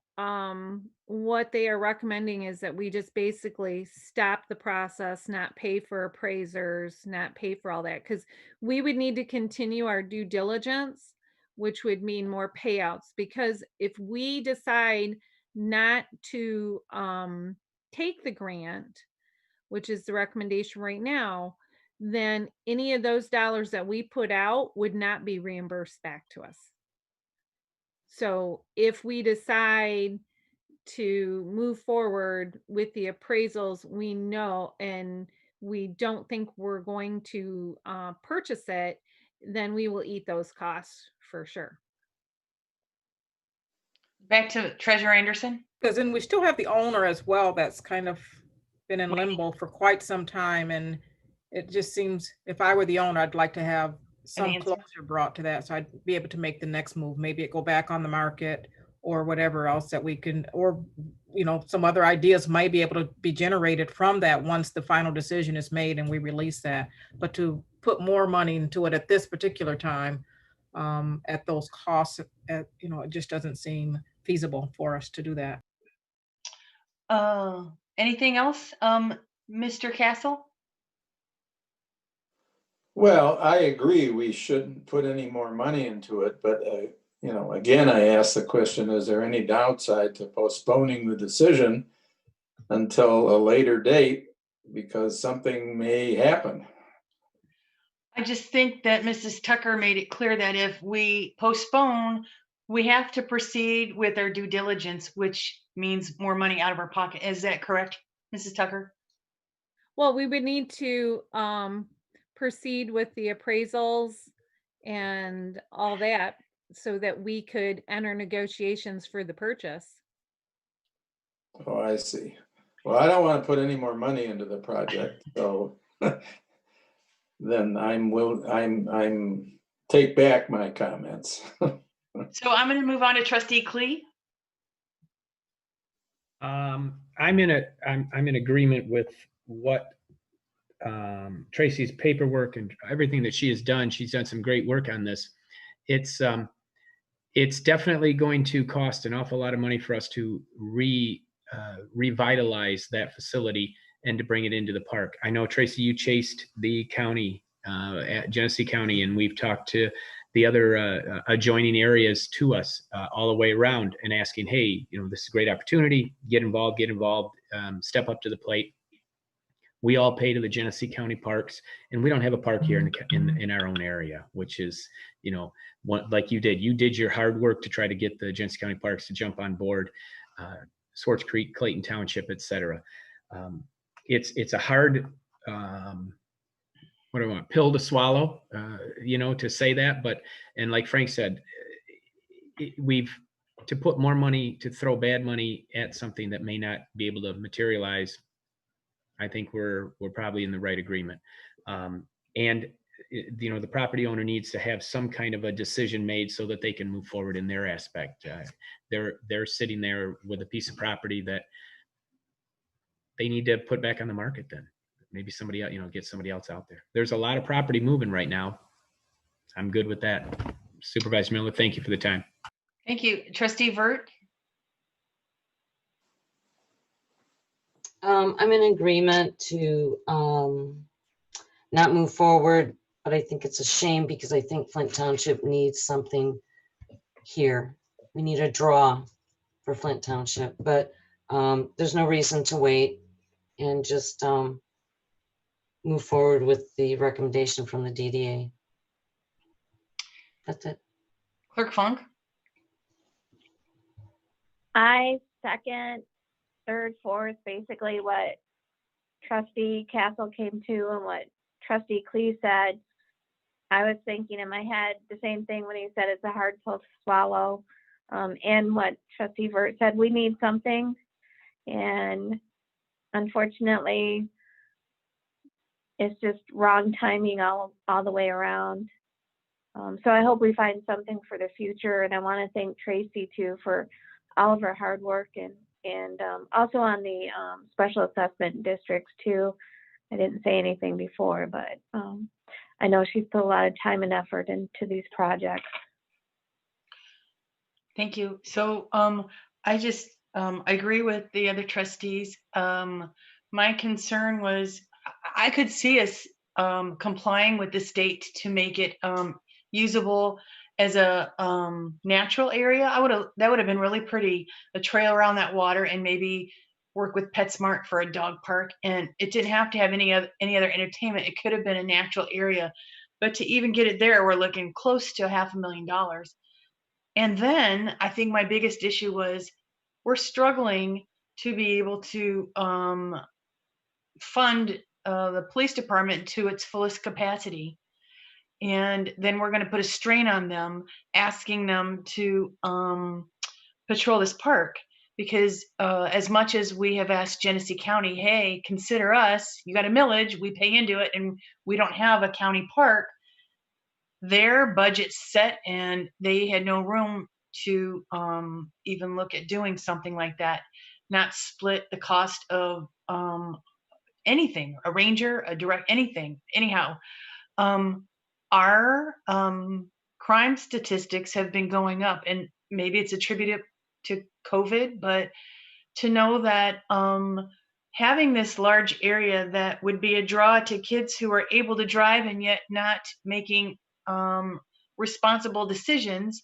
what they are recommending is that we just basically stop the process, not pay for appraisers, not pay for all that, because we would need to continue our due diligence, which would mean more payouts. Because if we decide not to take the grant, which is the recommendation right now, then any of those dollars that we put out would not be reimbursed back to us. So if we decide to move forward with the appraisals, we know, and we don't think we're going to purchase it, then we will eat those costs for sure. Back to Treasurer Anderson. Because then we still have the owner as well that's kind of been in limbo for quite some time. And it just seems, if I were the owner, I'd like to have some answer. closure brought to that. So I'd be able to make the next move, maybe it go back on the market or whatever else that we can, or, you know, some other ideas might be able to be generated from that once the final decision is made and we release that. But to put more money into it at this particular time, at those costs, you know, it just doesn't seem feasible for us to do that. Anything else, Mr. Castle? Well, I agree, we shouldn't put any more money into it, but, you know, again, I ask the question, is there any downside to postponing the decision until a later date? Because something may happen. I just think that Mrs. Tucker made it clear that if we postpone, we have to proceed with our due diligence, which means more money out of our pocket. Is that correct, Mrs. Tucker? Well, we would need to proceed with the appraisals and all that so that we could enter negotiations for the purchase. Oh, I see. Well, I don't want to put any more money into the project, so then I'm take back my comments. So I'm going to move on to Trustee Klee. I'm in agreement with what Tracy's paperwork and everything that she has done. She's done some great work on this. It's definitely going to cost an awful lot of money for us to revitalize that facility and to bring it into the park. I know, Tracy, you chased the county at Genesee County, and we've talked to the other adjoining areas to us all the way around and asking, hey, you know, this is a great opportunity, get involved, step up to the plate. We all pay to the Genesee County parks, and we don't have a park here in our own area, which is, you know, like you did your hard work to try to get the Genesee County parks to jump on board, Swartz Creek, Clayton Township, etc. It's a hard, pill to swallow, you know, to say that, but, and like Frank said, to put more money, to throw bad money at something that may not be able to materialize, I think we're probably in the right agreement. And you know, the property owner needs to have some kind of a decision made so that they can move forward in their aspect. They're sitting there with a piece of property that they need to put back on the market. Then maybe somebody else, you know, get somebody else out there. There's a lot of property moving right now. I'm good with that. Supervisor Miller, thank you for the time. Thank you. Trustee Vert? I'm in agreement to not move forward, but I think it's a shame because I think Flint Township needs something here. We need a draw for Flint Township, but there's no reason to wait and just move forward with the recommendation from the DDA. That's it. Clerk Funk? I second, third, fourth, basically what Trustee Castle came to and what Trustee Klee said. I was thinking in my head the same thing when he said it's a hard pill to swallow. And what Trustee Vert said, we need something. And unfortunately, it's just wrong timing all the way around. So I hope we find something for the future. And I want to thank Tracy too for all of her hard work and also on the special assessment districts too. I didn't say anything before, but I know she's put a lot of time and effort into these projects. Thank you. So I just I agree with the other trustees. My concern was I could see us complying with the state to make it usable as a natural area. That would have been really pretty, a trail around that water, and maybe work with PetSmart for a dog park. And it didn't have to have any other entertainment. It could have been a natural area. But to even get it there, we're looking close to $500,000. And then I think my biggest issue was we're struggling to be able to fund the police department to its fullest capacity. And then we're going to put a strain on them, asking them to patrol this park. Because as much as we have asked Genesee County, hey, consider us, you got a millage, we pay into it, and we don't have a county park, their budget's set and they had no room to even look at doing something like that, not split the cost of anything, a ranger, a direct, anything. Anyhow, our crime statistics have been going up, and maybe it's attributed to COVID, but to know that having this large area that would be a draw to kids who are able to drive and yet not making responsible decisions,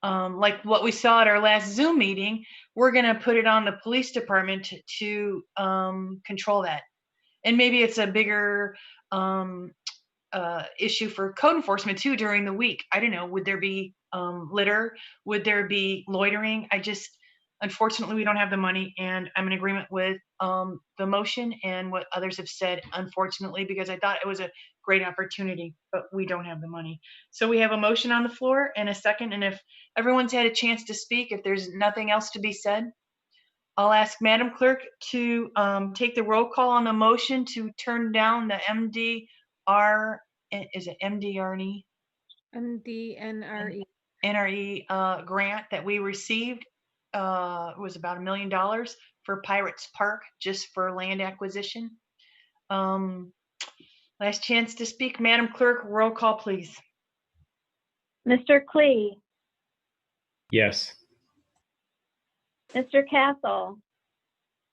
like what we saw at our last Zoom meeting, we're going to put it on the police department to control that. And maybe it's a bigger issue for code enforcement too during the week. I don't know. Would there be litter? Would there be loitering? Unfortunately, we don't have the money, and I'm in agreement with the motion and what others have said, unfortunately, because I thought it was a great opportunity, but we don't have the money. So we have a motion on the floor and a second, and if everyone's had a chance to speak, if there's nothing else to be said, I'll ask Madam Clerk to take the roll call on the motion to turn down the MDR, is it MDRE? MDNRE. NRE grant that we received. It was about $1 million for Pirates Park, just for land acquisition. Last chance to speak. Madam Clerk, roll call, please. Mr. Klee, Yes. Mr. Castle,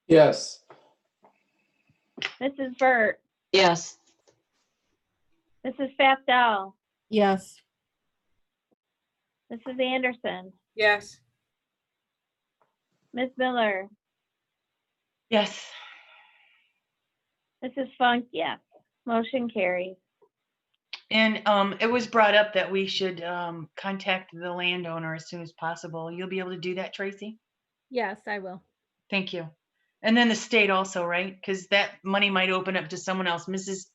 Yes. Mrs. Burt, Yes. Mrs. Fafdell, Yes. Mrs. Anderson, Yes. Ms. Miller, Yes. Mrs. Funk, yes. Motion carries. And it was brought up that we should contact the landowner as soon as possible. You'll be able to do that, Tracy? Yes, I will. Thank you. And then the state also, right? Because that money might open up to someone else. Mrs.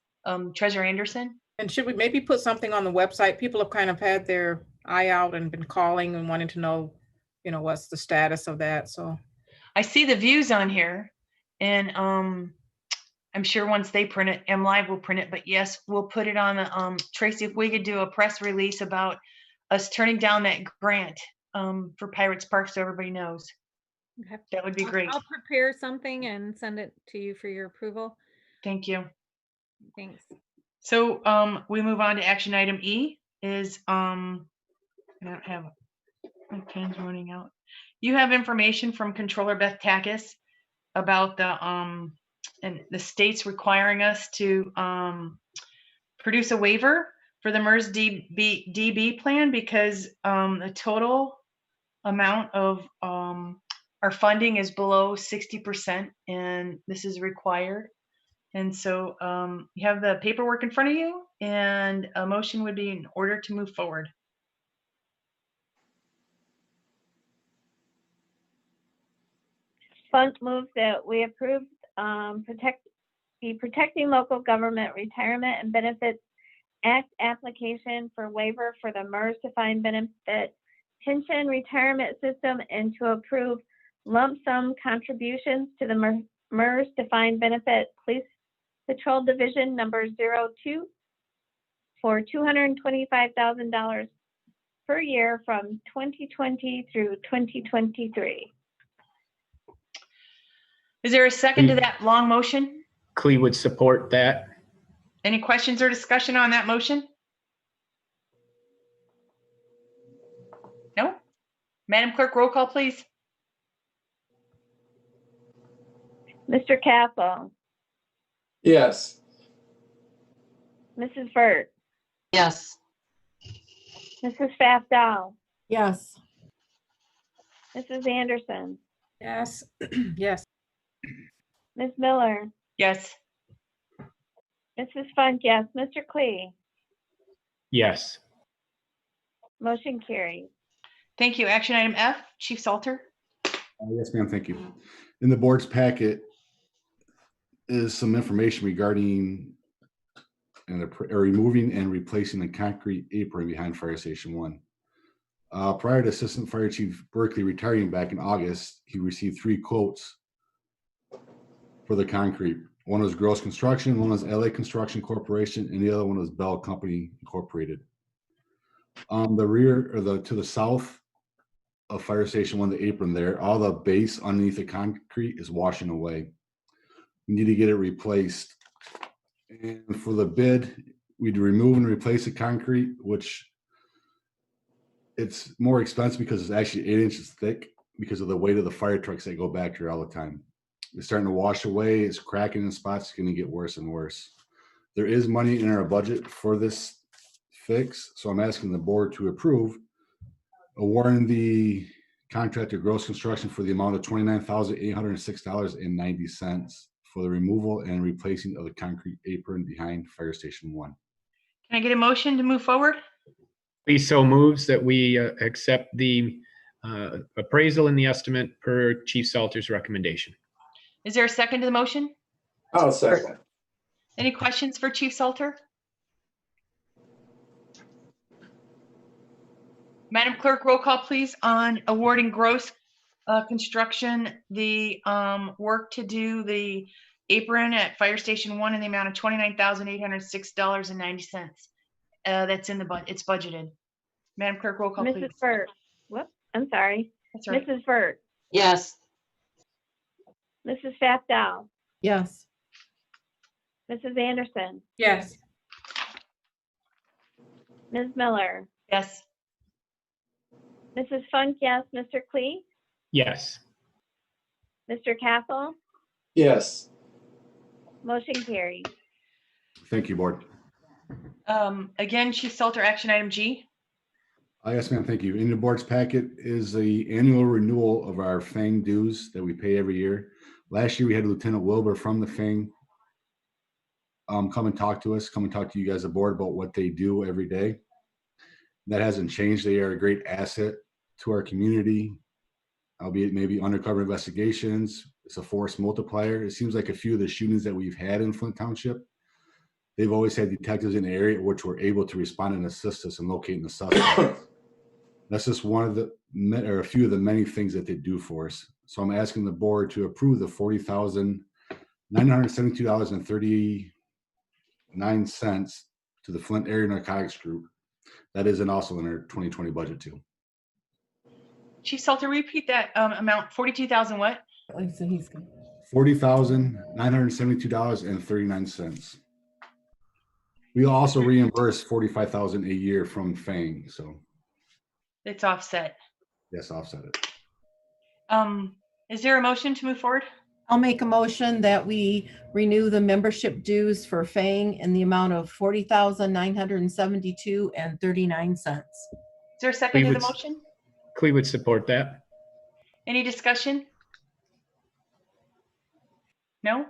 Treasurer Anderson? And should we maybe put something on the website? People have kind of had their eye out and been calling and wanting to know, what's the status of that. So I see the views on here, and I'm sure once they print it, MLive will print it, but yes, we'll put it on Tracy, if we could do a press release about us turning down that grant for Pirates Park so everybody knows. Okay. That would be great. I'll prepare something and send it to you for your approval. Thank you. Thanks. So we move on to action item E is, I don't have, my pen's running out. You have information from Controller Beth Takis about and the state's requiring us to produce a waiver for the MERS DB plan because the total amount of our funding is below 60%, and this is required. And so you have the paperwork in front of you, and a motion would be in order to move forward. Funk moves that we approve Protecting Local Government Retirement and Benefits Act application for waiver for the MERS defined benefit pension retirement system and to approve lump sum contributions to the MERS defined benefit Police Patrol Division number 02 for $225,000 per year from 2020 through 2023. Is there a second to that long motion? Clee would support that. Any questions or discussion on that motion? No? Madam Clerk, roll call, please. Mr. Castle, Yes. Mrs. Burt, Yes. Mrs. Fastow, Yes. Mrs. Anderson, Yes. Yes. Ms. Miller, Yes. Mrs. Funk, yes. Mr. Clee, Yes. motion carries. Thank you. Action item F, Chief Salter. Yes, ma'am, thank you. In the board's packet is some information regarding removing and replacing the concrete apron behind Fire Station 1. Prior to Assistant Fire Chief Berkeley retiring back in August, he received 3 quotes for the concrete. One was Gross Construction, one was LA Construction Corporation, and the other one was Bell Company Incorporated. On the rear, or to the south of Fire Station 1, the apron there, all the base underneath the concrete is washing away. We need to get it replaced. And for the bid, we'd remove and replace the concrete, which it's more expensive because it's actually 8 inches thick because of the weight of the fire trucks that go back here all the time. It's starting to wash away. It's cracking in spots. It's going to get worse and worse. There is money in our budget for this fix, so I'm asking the board to approve awarding the contractor Gross Construction for the amount of $29,806.90 for the removal and replacing of the concrete apron behind Fire Station 1. Can I get a motion to move forward? Clee so moves that we accept the appraisal and the estimate per Chief Salter's recommendation. Is there a second to the motion? I'll second. Any questions for Chief Salter? Madam Clerk, roll call, please, on awarding Gross Construction the work to do the apron at Fire Station 1 in the amount of $29,806.90. That's in the budget. It's budgeted. Madam Clerk, roll call, please. Mrs. Burt, whoops, I'm sorry. That's right. Mrs. Burt, Yes. Mrs. Fastow, Yes. Mrs. Anderson, Yes. Ms. Miller, Yes. Mrs. Funk, yes. Mr. Clee, Yes. Mr. Castle, Yes. motion carries. Thank you, board. Again, Chief Salter, action item G. Yes, ma'am, thank you. In the board's packet is the annual renewal of our FANG dues that we pay every year. Last year, we had Lieutenant Wilbur from the FANG come and talk to us, come and talk to you guys, the board, about what they do every day. That hasn't changed. They are a great asset to our community, albeit maybe undercover investigations. It's a force multiplier. It seems like a few of the shootings that we've had in Flint Township, they've always had detectives in the area which were able to respond and assist us in locating the suspects. That's just one of the, or a few of the many things that they do for us. So I'm asking the board to approve the $40,972.39 to the Flint Area Narcotics Group. That is also in our 2020 budget too. Chief Salter, repeat that amount, 42,000 what? So he's good. $40,972.39. We also reimburse $45,000 a year from FANG, so It's offset. yes, offset it. Is there a motion to move forward? I'll make a motion that we renew the membership dues for FANG in the amount of $40,972.39. Is there a second to the would- motion? Clee would support that. Any discussion? No?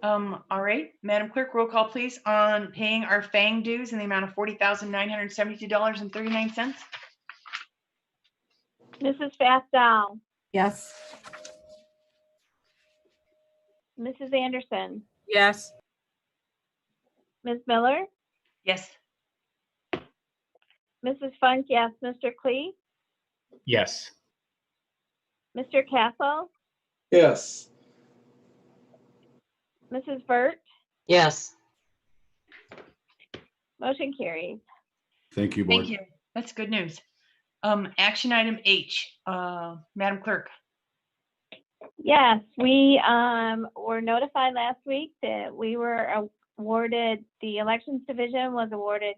All right, Madam Clerk, roll call, please, on paying our FANG dues in the amount of $40,972.39. Mrs. Fastow, Yes. Mrs. Anderson, Yes. Ms. Miller, Yes. Mrs. Funk, yes. Mr. Clee, Yes. Mr. Castle, Yes. Mrs. Burt, Yes. motion carries. Thank you, board. Thank you. That's good news. Action item H, Madam Clerk. Yes, we were notified last week that we were awarded, the Elections Division was awarded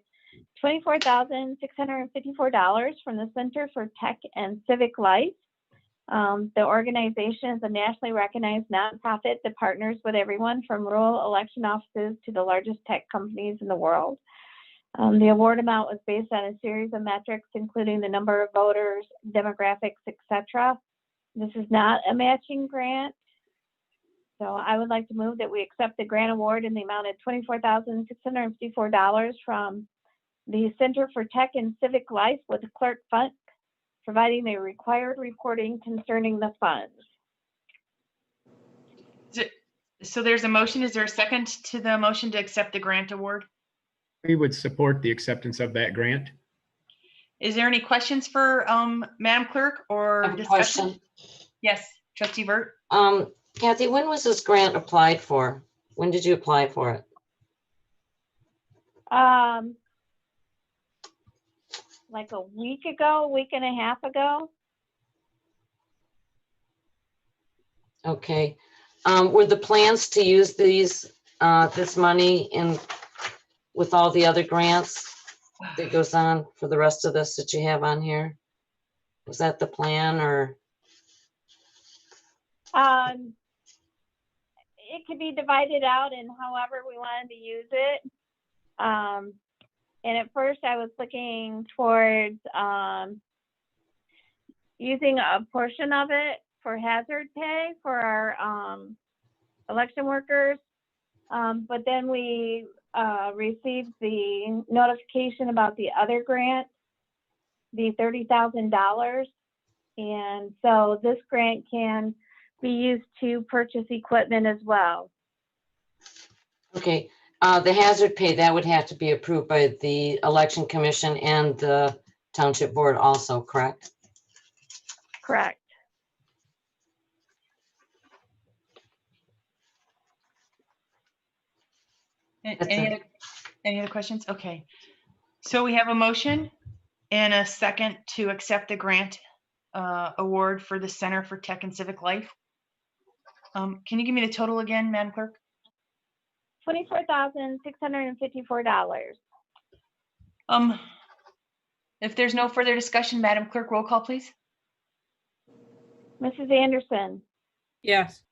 $24,654 from the Center for Tech and Civic Life. The organization is a nationally recognized nonprofit that partners with everyone from rural election offices to the largest tech companies in the world. The award amount was based on a series of metrics, including the number of voters, demographics, etc. This is not a matching grant. So I would like to move that we accept the grant award in the amount of $24,654 from the Center for Tech and Civic Life with Clerk Funk, providing the required reporting concerning the funds. So there's a motion. Is there a second to the motion to accept the grant award? We would support the acceptance of that grant. Is there any questions for Madam Clerk I or have a discussion? question. Yes, Trustee Burt. Kathy, when was this grant applied for? When did you apply for it? Like a week ago, week and a half ago. Okay. Were the plans to use these, this money in with all the other grants that goes on for the rest of this that you have on here? Was that the plan, or? It could be divided out in however we wanted to use it. And at first I was looking towards using a portion of it for hazard pay for our election workers. But then we received the notification about the other grant, the $30,000. And so this grant can be used to purchase equipment as well. Okay, the hazard pay, that would have to be approved by the Election Commission and the Township Board also, correct? Correct. Any other questions? Okay. So we have a motion and a second to accept the grant award for the Center for Tech and Civic Life. Can you give me the total again, Madam Clerk? $24,654. If there's no further discussion, Madam Clerk, roll call, please. Mrs. Anderson, Yes.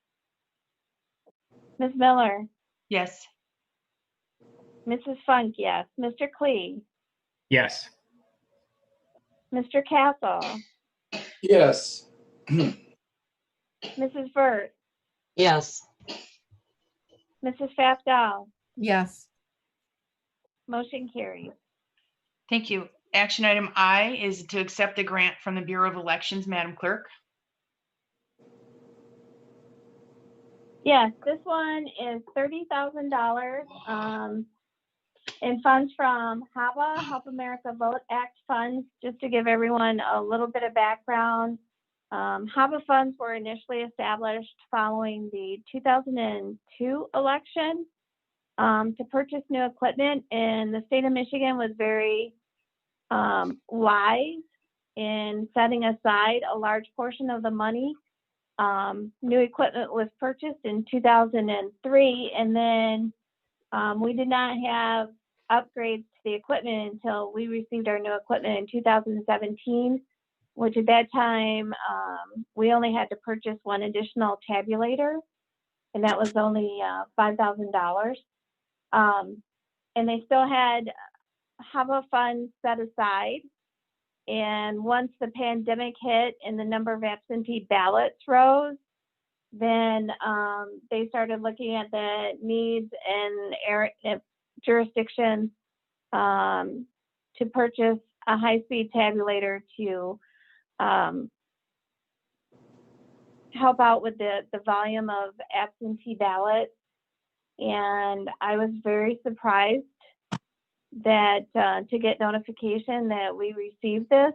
Ms. Miller, Yes. Mrs. Funk, yes. Mr. Klee, Yes. Mr. Castle, Yes. Mrs. Burt, Yes. Mrs. Fafdal, Yes. motion carries. Thank you. Action item I is to accept the grant from the Bureau of Elections, Madam Clerk. Yes, this one is $30,000 in funds from HAVA, Help America Vote Act funds. Just to give everyone a little bit of background, HAVA funds were initially established following the 2002 election to purchase new equipment, and the state of Michigan was very wise in setting aside a large portion of the money. New equipment was purchased in 2003, and then we did not have upgrades to the equipment until we received our new equipment in 2017, which at that time we only had to purchase one additional tabulator, and that was only $5,000. And they still had HAVA funds set aside. And once the pandemic hit and the number of absentee ballots rose, then they started looking at the needs and jurisdictions to purchase a high-speed tabulator to help out with the volume of absentee ballots. And I was very surprised that to get notification that we received this,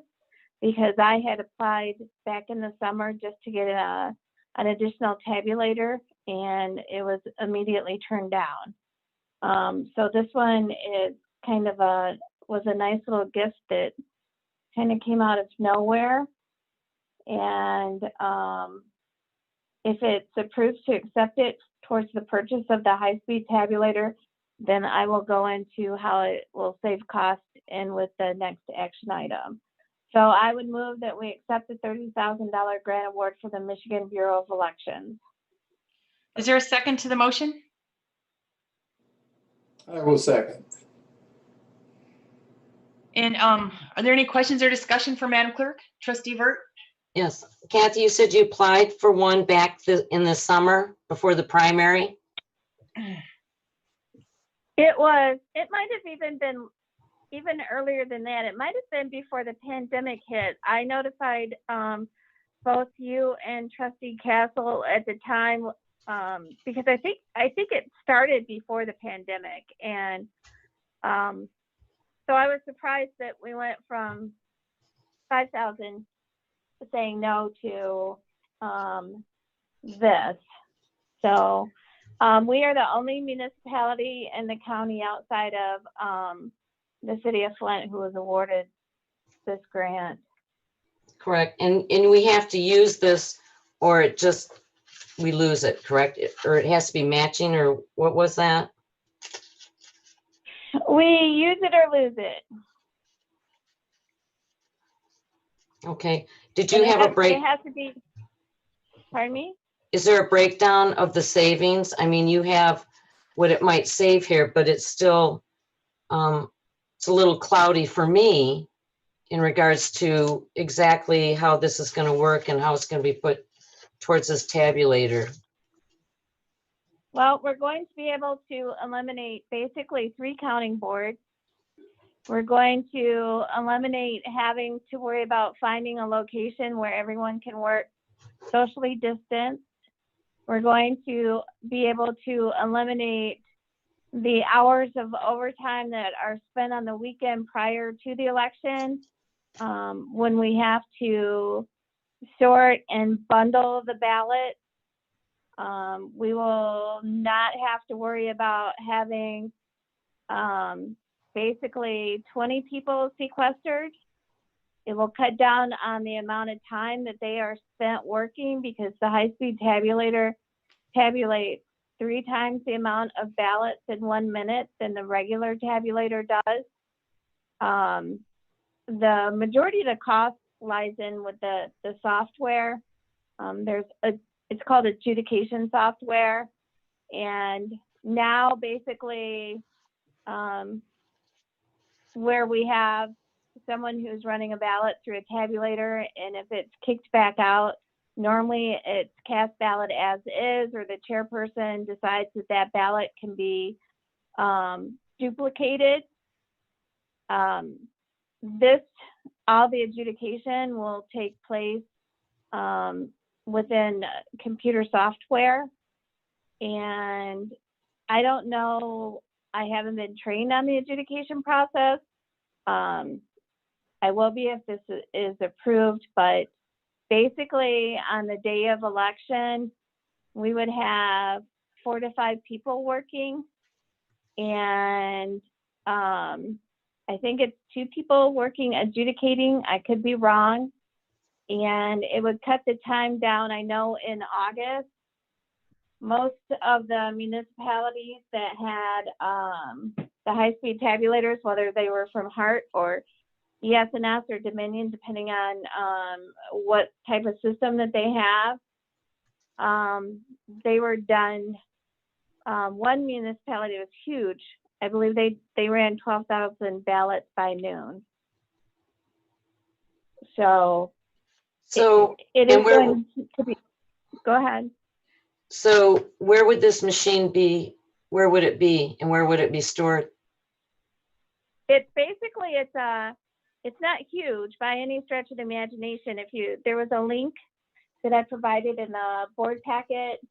because I had applied back in the summer just to get an additional tabulator, and it was immediately turned down. So this one is kind of was a nice little gift that kind of came out of nowhere. And if it's approved to accept it towards the purchase of the high-speed tabulator, then I will go into how it will save cost and with the next action item. So I would move that we accept the $30,000 grant award for the Michigan Bureau of Elections. Is there a second to the motion? I will second. And are there any questions or discussion for Madam Clerk? Trustee Vert? Yes. Kathy, you said you applied for one back in the summer before the primary? It might have even been even earlier than that. It might have been before the pandemic hit. I notified both you and Trustee Castle at the time because I think it started before the pandemic, and so I was surprised that we went from 5,000 saying no to this. So we are the only municipality in the county outside of the city of Flint who was awarded this grant. Correct. And we have to use this or we lose it, correct? Or it has to be matching, or what was that? We use it or lose it. Okay. Did you have a break? It has to be, pardon me? Is there a breakdown of the savings? I mean, you have what it might save here, but it's still, it's a little cloudy for me in regards to exactly how this is going to work and how it's going to be put towards this tabulator. Well, we're going to be able to eliminate basically 3 counting boards. We're going to eliminate having to worry about finding a location where everyone can work socially distanced. We're going to be able to eliminate the hours of overtime that are spent on the weekend prior to the election, when we have to sort and bundle the ballot. We will not have to worry about having basically 20 people sequestered. It will cut down on the amount of time that they are spent working because the high-speed tabulator tabulates 3 times the amount of ballots in 1 minute than the regular tabulator does. The majority of the cost lies in with the software. It's called adjudication software. And now basically where we have someone who's running a ballot through a tabulator, and if it's kicked back out, normally it's cast ballot as is, or the chairperson decides that ballot can be duplicated. All the adjudication will take place within computer software. And I don't know, I haven't been trained on the adjudication process. I will be if this is approved, but basically on the day of election, we would have 4 to 5 people working. And I think it's 2 people working adjudicating. I could be wrong. And it would cut the time down. I know in August, most of the municipalities that had the high-speed tabulators, whether they were from Hart or ES&S or Dominion, depending on what type of system that they have, they were done. One municipality was huge. I believe they ran 12,000 ballots by noon. So it is going to be, go ahead. So where would this machine be? Where would it be, and where would it be stored? It's basically, it's not huge by any stretch of the imagination. There was a link that I provided in the board packet.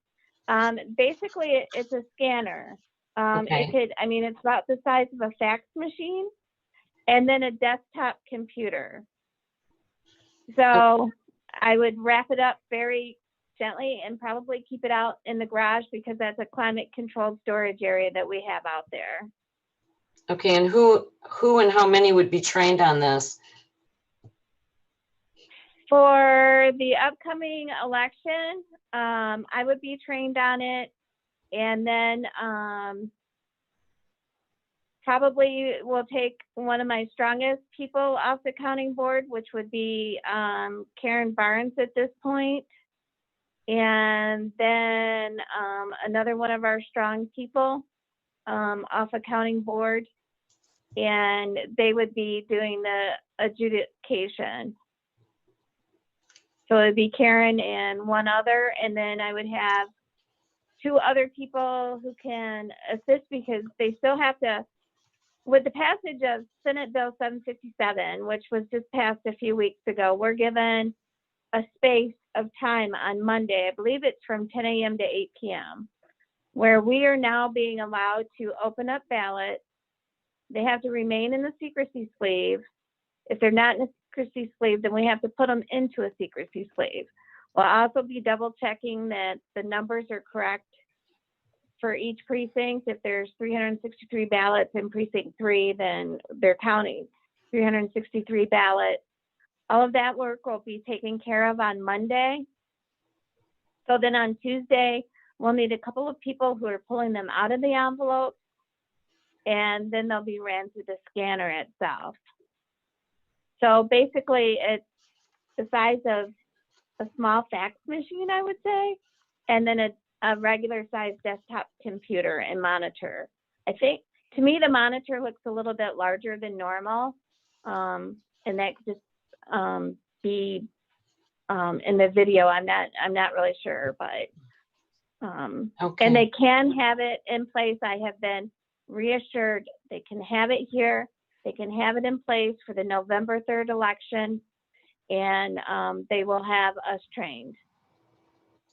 Basically it's a scanner. Okay. It's about the size of a fax machine and then a desktop computer. So I would wrap it up very gently and probably keep it out in the garage because that's a climate controlled storage area that we have out there. Okay, and who and how many would be trained on this? For the upcoming election, I would be trained on it. And then probably will take one of my strongest people off the counting board, which would be Karen Barnes at this point. And then another one of our strong people off accounting board. And they would be doing the adjudication. So it'd be Karen and one other, and then I would have 2 other people who can assist because they still have to, with the passage of Senate Bill 757, which was just passed a few weeks ago, we're given a space of time on Monday. I believe it's from 10 a.m. to 8 p.m., where we are now being allowed to open up ballots. They have to remain in the secrecy sleeve. If they're not in a secrecy sleeve, then we have to put them into a secrecy sleeve. We'll also be double checking that the numbers are correct for each precinct. If there's 363 ballots in precinct 3, then they're counting 363 ballots. All of that work will be taken care of on Monday. So then on Tuesday, we'll need a couple of people who are pulling them out of the envelope, and then they'll be ran through the scanner itself. So basically, it's the size of a small fax machine, I would say, and then a regular size desktop computer and monitor. I think, to me, the monitor looks a little bit larger than normal, and that could just be in the video. I'm not really sure, but Okay. and they can have it in place. I have been reassured they can have it here. They can have it in place for the November 3rd election, and they will have us trained.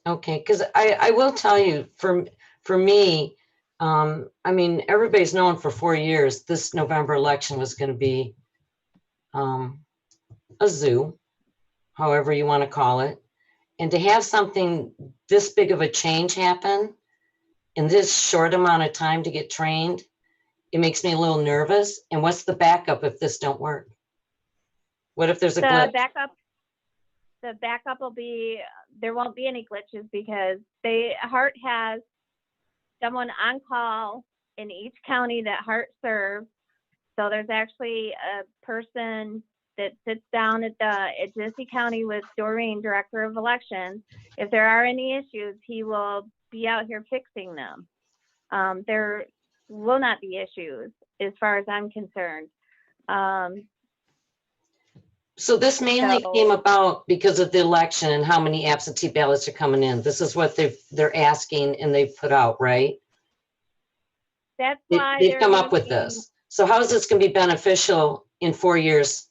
Okay, because I will tell you, for me, I mean, everybody's known for 4 years this November election was going to be a zoo, however you want to call it. And to have something this big of a change happen in this short amount of time to get trained, it makes me a little nervous. And what's the backup if this don't work? What if there's a glitch? The backup will be, there won't be any glitches because Hart has someone on call in each county that Hart serves. So there's actually a person that sits down at Genesee County with Doreen, Director of Elections. If there are any issues, he will be out here fixing them. There will not be issues as far as I'm concerned. So this mainly came about because of the election and how many absentee ballots are coming in. This is what they're asking and they've put out, right? That's why they've come up with this. So how is this going to be beneficial in 4 years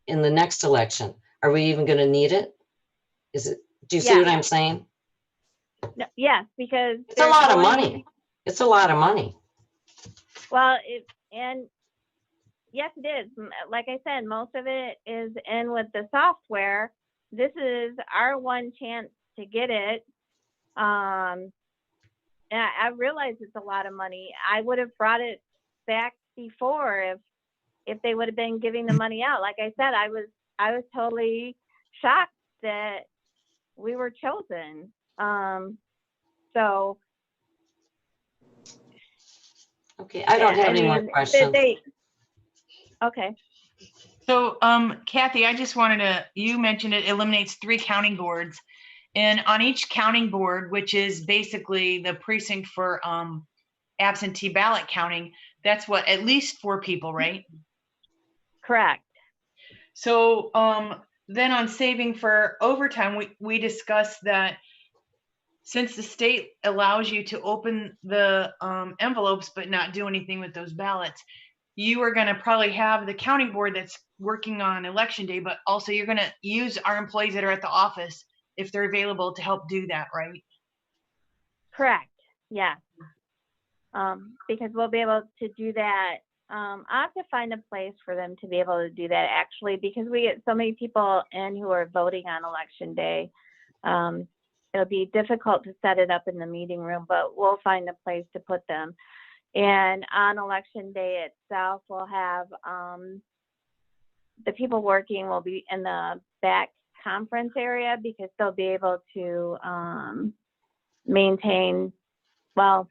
in the next election? Are we even going to need it? Do you see what I'm saying? No, yes, because it's a lot of money. It's a lot of money. Well, yes, it is. Like I said, most of it is in with the software. This is our one chance to get it. And I realize it's a lot of money. I would have brought it back before if they would have been giving the money out. Like I said, I was totally shocked that we were chosen. So. Okay, I don't have any more questions. Okay. So, Kathy, I just you mentioned it eliminates 3 counting boards. And on each counting board, which is basically the precinct for absentee ballot counting, that's what, at least 4 people, right? Correct. So then on saving for overtime, we discussed that since the state allows you to open the envelopes but not do anything with those ballots, you are going to probably have the counting board that's working on election day, but also you're going to use our employees that are at the office if they're available to help do that, right? Correct. Yeah. Because we'll be able to do that. I'll have to find a place for them to be able to do that, actually, because we get so many people in who are voting on election day. It'll be difficult to set it up in the meeting room, but we'll find a place to put them. And on election day itself, we'll have the people working will be in the back conference area because they'll be able to maintain, well,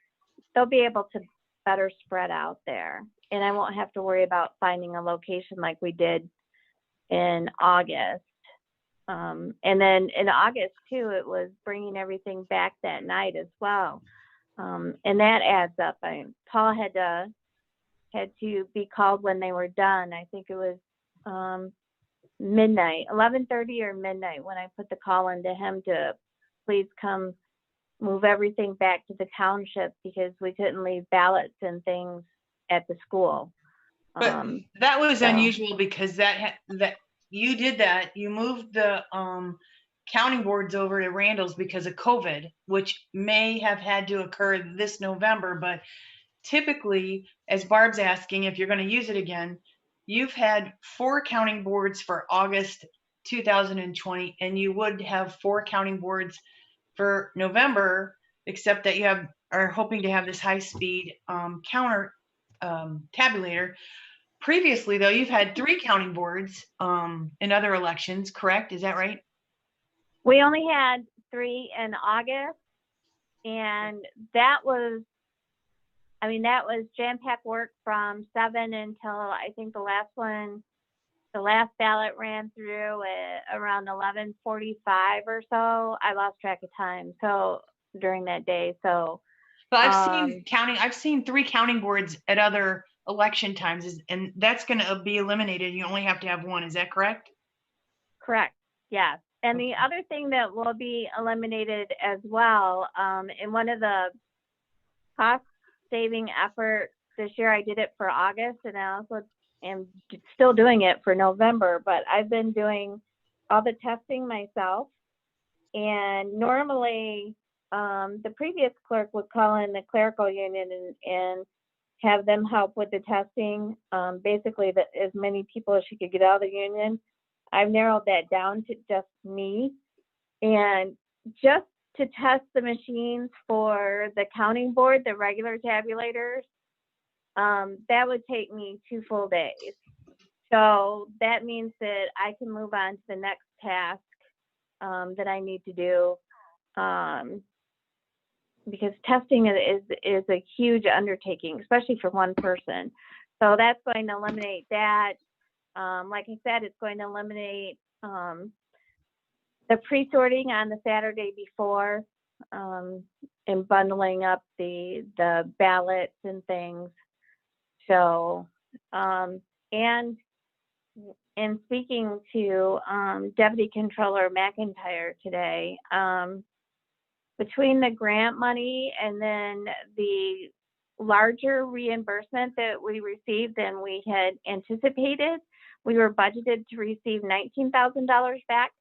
they'll be able to better spread out there. And I won't have to worry about finding a location like we did in August. And then in August too, it was bringing everything back that night as well. And that adds up. Paul had to be called when they were done. I think it was midnight, 11:30 or midnight when I put the call into him to please come move everything back to the township because we couldn't leave ballots and things at the school. But that was so- unusual because that you did that. You moved the counting boards over to Randall's because of COVID, which may have had to occur this November. But typically, as Barb's asking, if you're going to use it again, you've had 4 counting boards for August 2020, and you would have 4 counting boards for November, except that you are hoping to have this high-speed counter tabulator. Previously, though, you've had 3 counting boards in other elections, correct? Is that right? We only had 3 in August, and that was jam-packed work from 7 until I think the last ballot ran through at around 11:45 or so. I lost track of time. So during that day, so. But I've seen 3 counting boards at other election times, and that's going to be eliminated. You only have to have 1. Is that correct? Correct. Yes. And the other thing that will be eliminated as well, in one of the cost saving efforts this year, I did it for August, and I also am still doing it for November, but I've been doing all the testing myself. And normally, the previous clerk would call in the clerical union and have them help with the testing, basically as many people as she could get out of the union. I've narrowed that down to just me. And just to test the machines for the counting board, the regular tabulators, that would take me 2 full days. So that means that I can move on to the next task that I need to do, because testing is a huge undertaking, especially for one person. So that's going to eliminate that. Like I said, it's going to eliminate the pre-sorting on the Saturday before, and bundling up the ballots and things. So, and in speaking to Deputy Controller McIntyre today, between the grant money and then the larger reimbursement that we received than we had anticipated, we were budgeted to receive $19,000 back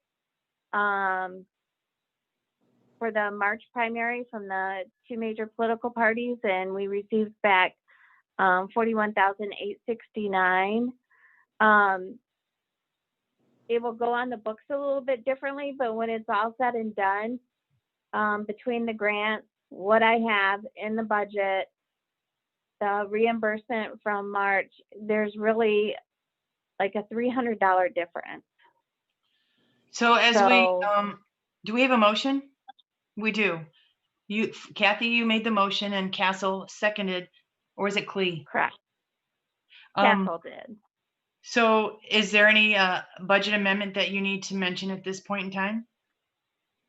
for the March primary from the 2 major political parties, and we received back $41,869. It will go on the books a little bit differently, but when it's all said and done, between the grants, what I have in the budget, the reimbursement from March, there's really like a $300 difference. So do we have a motion? We do. Kathy, you made the motion and Castle seconded, or is it Clee? Correct. Castle did. So is there any budget amendment that you need to mention at this point in time?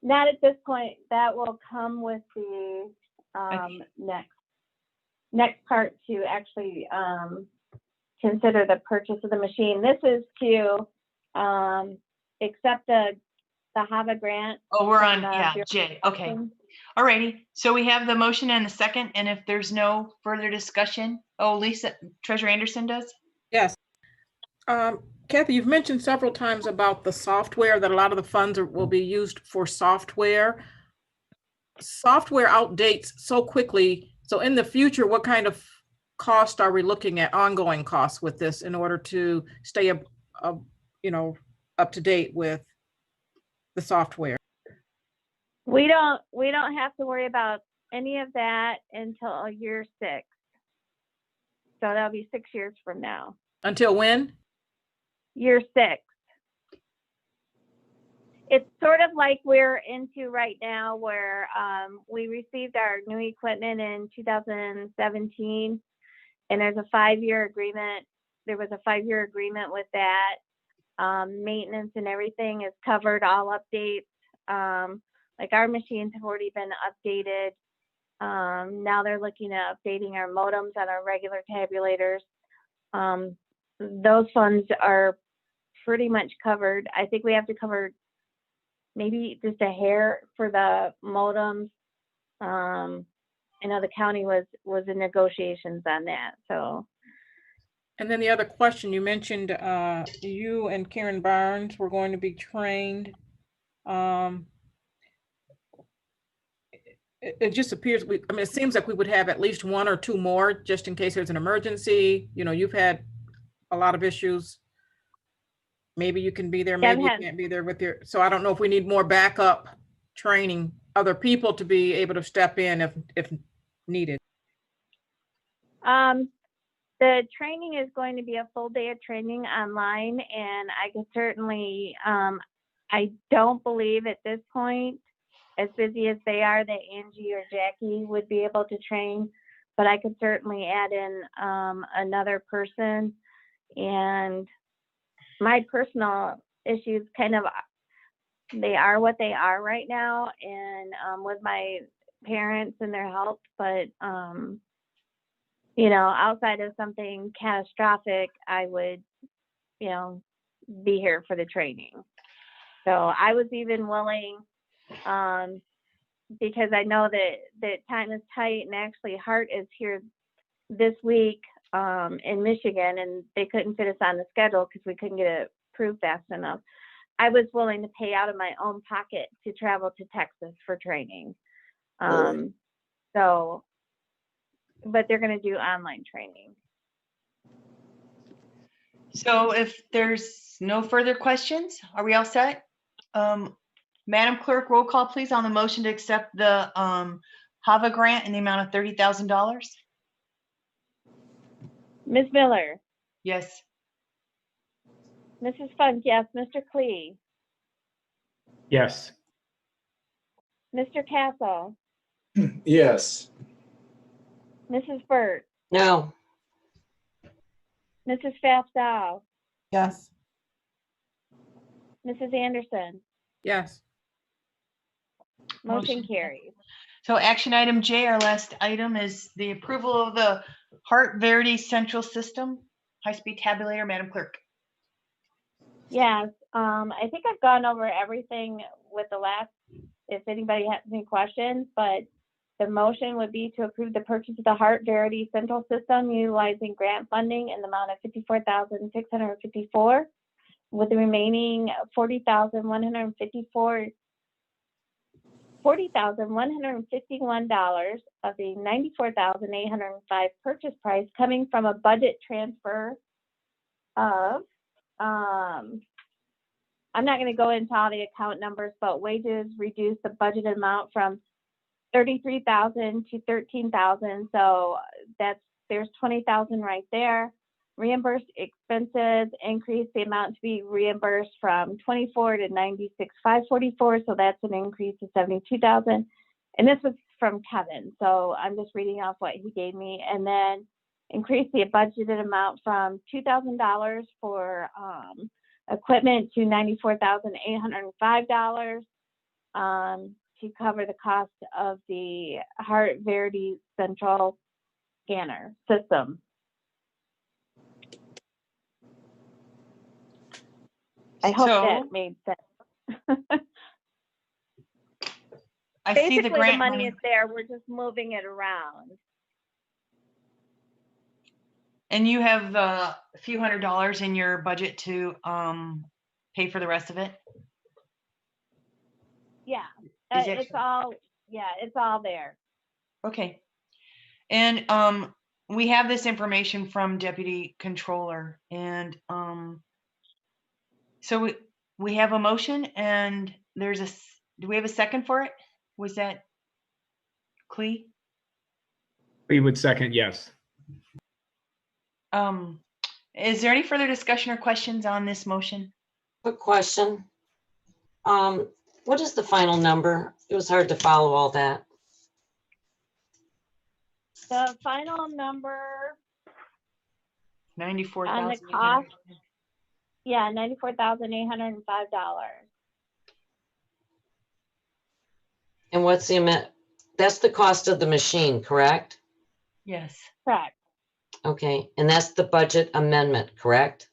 Not at this point. That will come with the next part to actually consider the purchase of the machine. This is to accept the HAVA grant. Oh, we're on, J. Okay. All righty. So we have the motion and the second, and if there's no further discussion, Lisa, Treasurer Anderson does? Yes. Kathy, you've mentioned several times about the software, that a lot of the funds will be used for software. Software outdates so quickly. So in the future, what kind of cost are we looking at, ongoing costs with this, in order to stay up to date with the software? We don't have to worry about any of that until year 6. So that'll be 6 years from now. Until when? Year 6. It's sort of like we're into right now where we received our new equipment in 2017, and there's a 5-year agreement. There was a 5-year agreement with that. Maintenance and everything is covered, all updates. Like our machines have already been updated. Now they're looking at updating our modems on our regular tabulators. Those funds are pretty much covered. I think we have to cover maybe just a hair for the modems. I know the county was in negotiations on that, so. And then the other question, you mentioned you and Karen Barnes were going to be trained. It just appears, I mean, it seems like we would have at least 1 or 2 more just in case there's an emergency. You know, you've had a lot of issues. Maybe you can be there, maybe you can't be there with your, so I don't know if we need more backup training, other people to be able to step in if needed. The training is going to be a full day of training online, and I can certainly, I don't believe at this point, as busy as they are, that Angie or Jackie would be able to train, but I could certainly add in another person. And my personal issues kind of, they are what they are right now, and with my parents and their health, but you know, outside of something catastrophic, I would, you know, be here for the training. So I was even willing, because I know that time is tight, and actually Hart is here this week in Michigan, and they couldn't fit us on the schedule because we couldn't get it approved fast enough. I was willing to pay out of my own pocket to travel to Texas for training. So, but they're going to do online training. So if there's no further questions, are we all set? Madam Clerk, roll call please on the motion to accept the HAVA grant in the amount of $30,000. Ms. Miller, Yes. Mrs. Funk, yes. Mr. Klee, Yes. Mr. Castle, Yes. Mrs. Burt, No. Mrs. Fafdow, Yes. Mrs. Anderson, Yes. motion carries. So action item J, our last item, is the approval of the Hart Verity Central System high-speed tabulator. Madam Clerk. Yes, I think I've gone over everything with the last, if anybody has any questions, but the motion would be to approve the purchase of the Hart Verity Central System utilizing grant funding in the amount of $54,654, with the remaining $40,151 of the $94,805 purchase price coming from a budget transfer of, I'm not going to go into all the account numbers, but wages reduced the budget amount from $33,000 to $13,000. So there's $20,000 right there. Reimbursed expenses increased the amount to be reimbursed from $24,000 to $96,544. So that's an increase of $72,000. And this was from Kevin. So I'm just reading off what he gave me. And then increase the budgeted amount from $2,000 for equipment to $94,805 to cover the cost of the Hart Verity Central Scanner System. I hope that made sense. I see the grant money money is there. We're just moving it around. and you have a few $100s in your budget to pay for the rest of it. Yeah, Is it- it's all there. Okay. And we have this information from Deputy Controller, and so we have a motion, and do we have a second for it? Was that Clee? We would second, yes. Is there any further discussion or questions on this motion? Quick question. What is the final number? It was hard to follow all that. The final number on the 94,000. cost, yeah, $94,805. And what's the amount? That's the cost of the machine, correct? Yes. Correct. Okay, and that's the budget amendment, correct?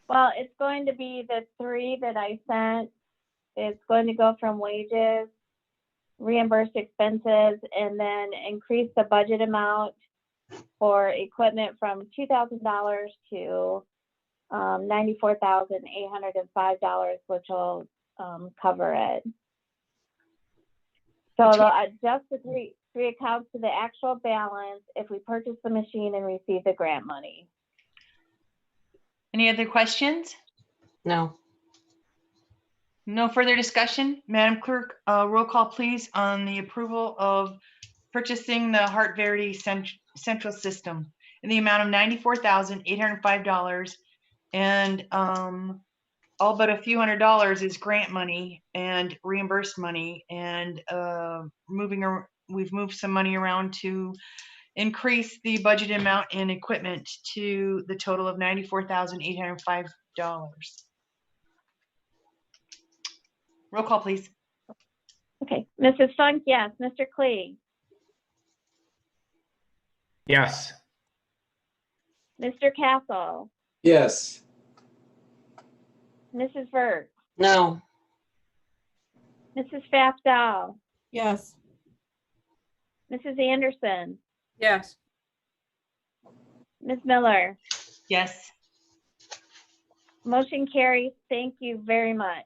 Well, it's going to be the three that I sent. It's going to go from wages, reimbursed expenses, and then increase the budget amount for equipment from $2,000 to $94,805, which will cover it. So they'll adjust the three accounts to the actual balance if we purchase the machine and receive the grant money. Any other questions? No. No further discussion? Madam Clerk, roll call please on the approval of purchasing the Heart Verity Central System in the amount of $94,805, and all but a few $100s is grant money and reimbursed money, and we've moved some money around to increase the budget amount in equipment to the total of $94,805. Roll call, please. Okay, Mrs. Funk, yes. Mr. Klee, Yes. Mr. Castle, Yes. Mrs. Vert, No. Mrs. Fafdal, Yes. Mrs. Anderson, Yes. Ms. Miller. Yes. Motion carries. Thank you very much.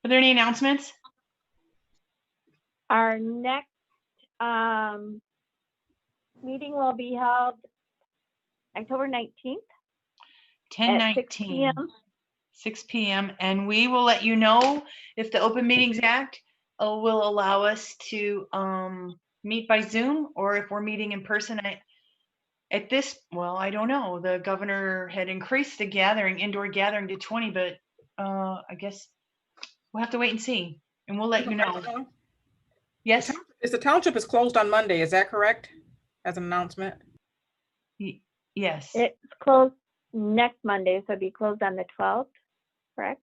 Are there any announcements? Our next meeting will be held October 19th at 6 10:19, p.m. 6 p.m. And we will let you know if the Open Meetings Act will allow us to meet by Zoom, or if we're meeting in person. Well, I don't know. The governor had increased the indoor gathering to 20, but I guess we'll have to wait and see, and we'll let you know. Yes? The township is closed on Monday, is that correct? As an announcement? Yes. It's closed next Monday, so it'll be closed on the 12th, correct?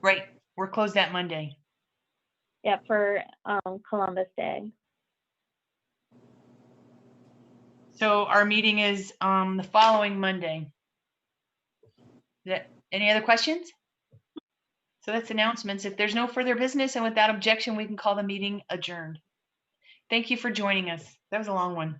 Right. We're closed that Monday. Yeah, for Columbus Day. So our meeting is the following Monday. Any other questions? So that's announcements. If there's no further business and without objection, we can call the meeting adjourned. Thank you for joining us. That was a long one.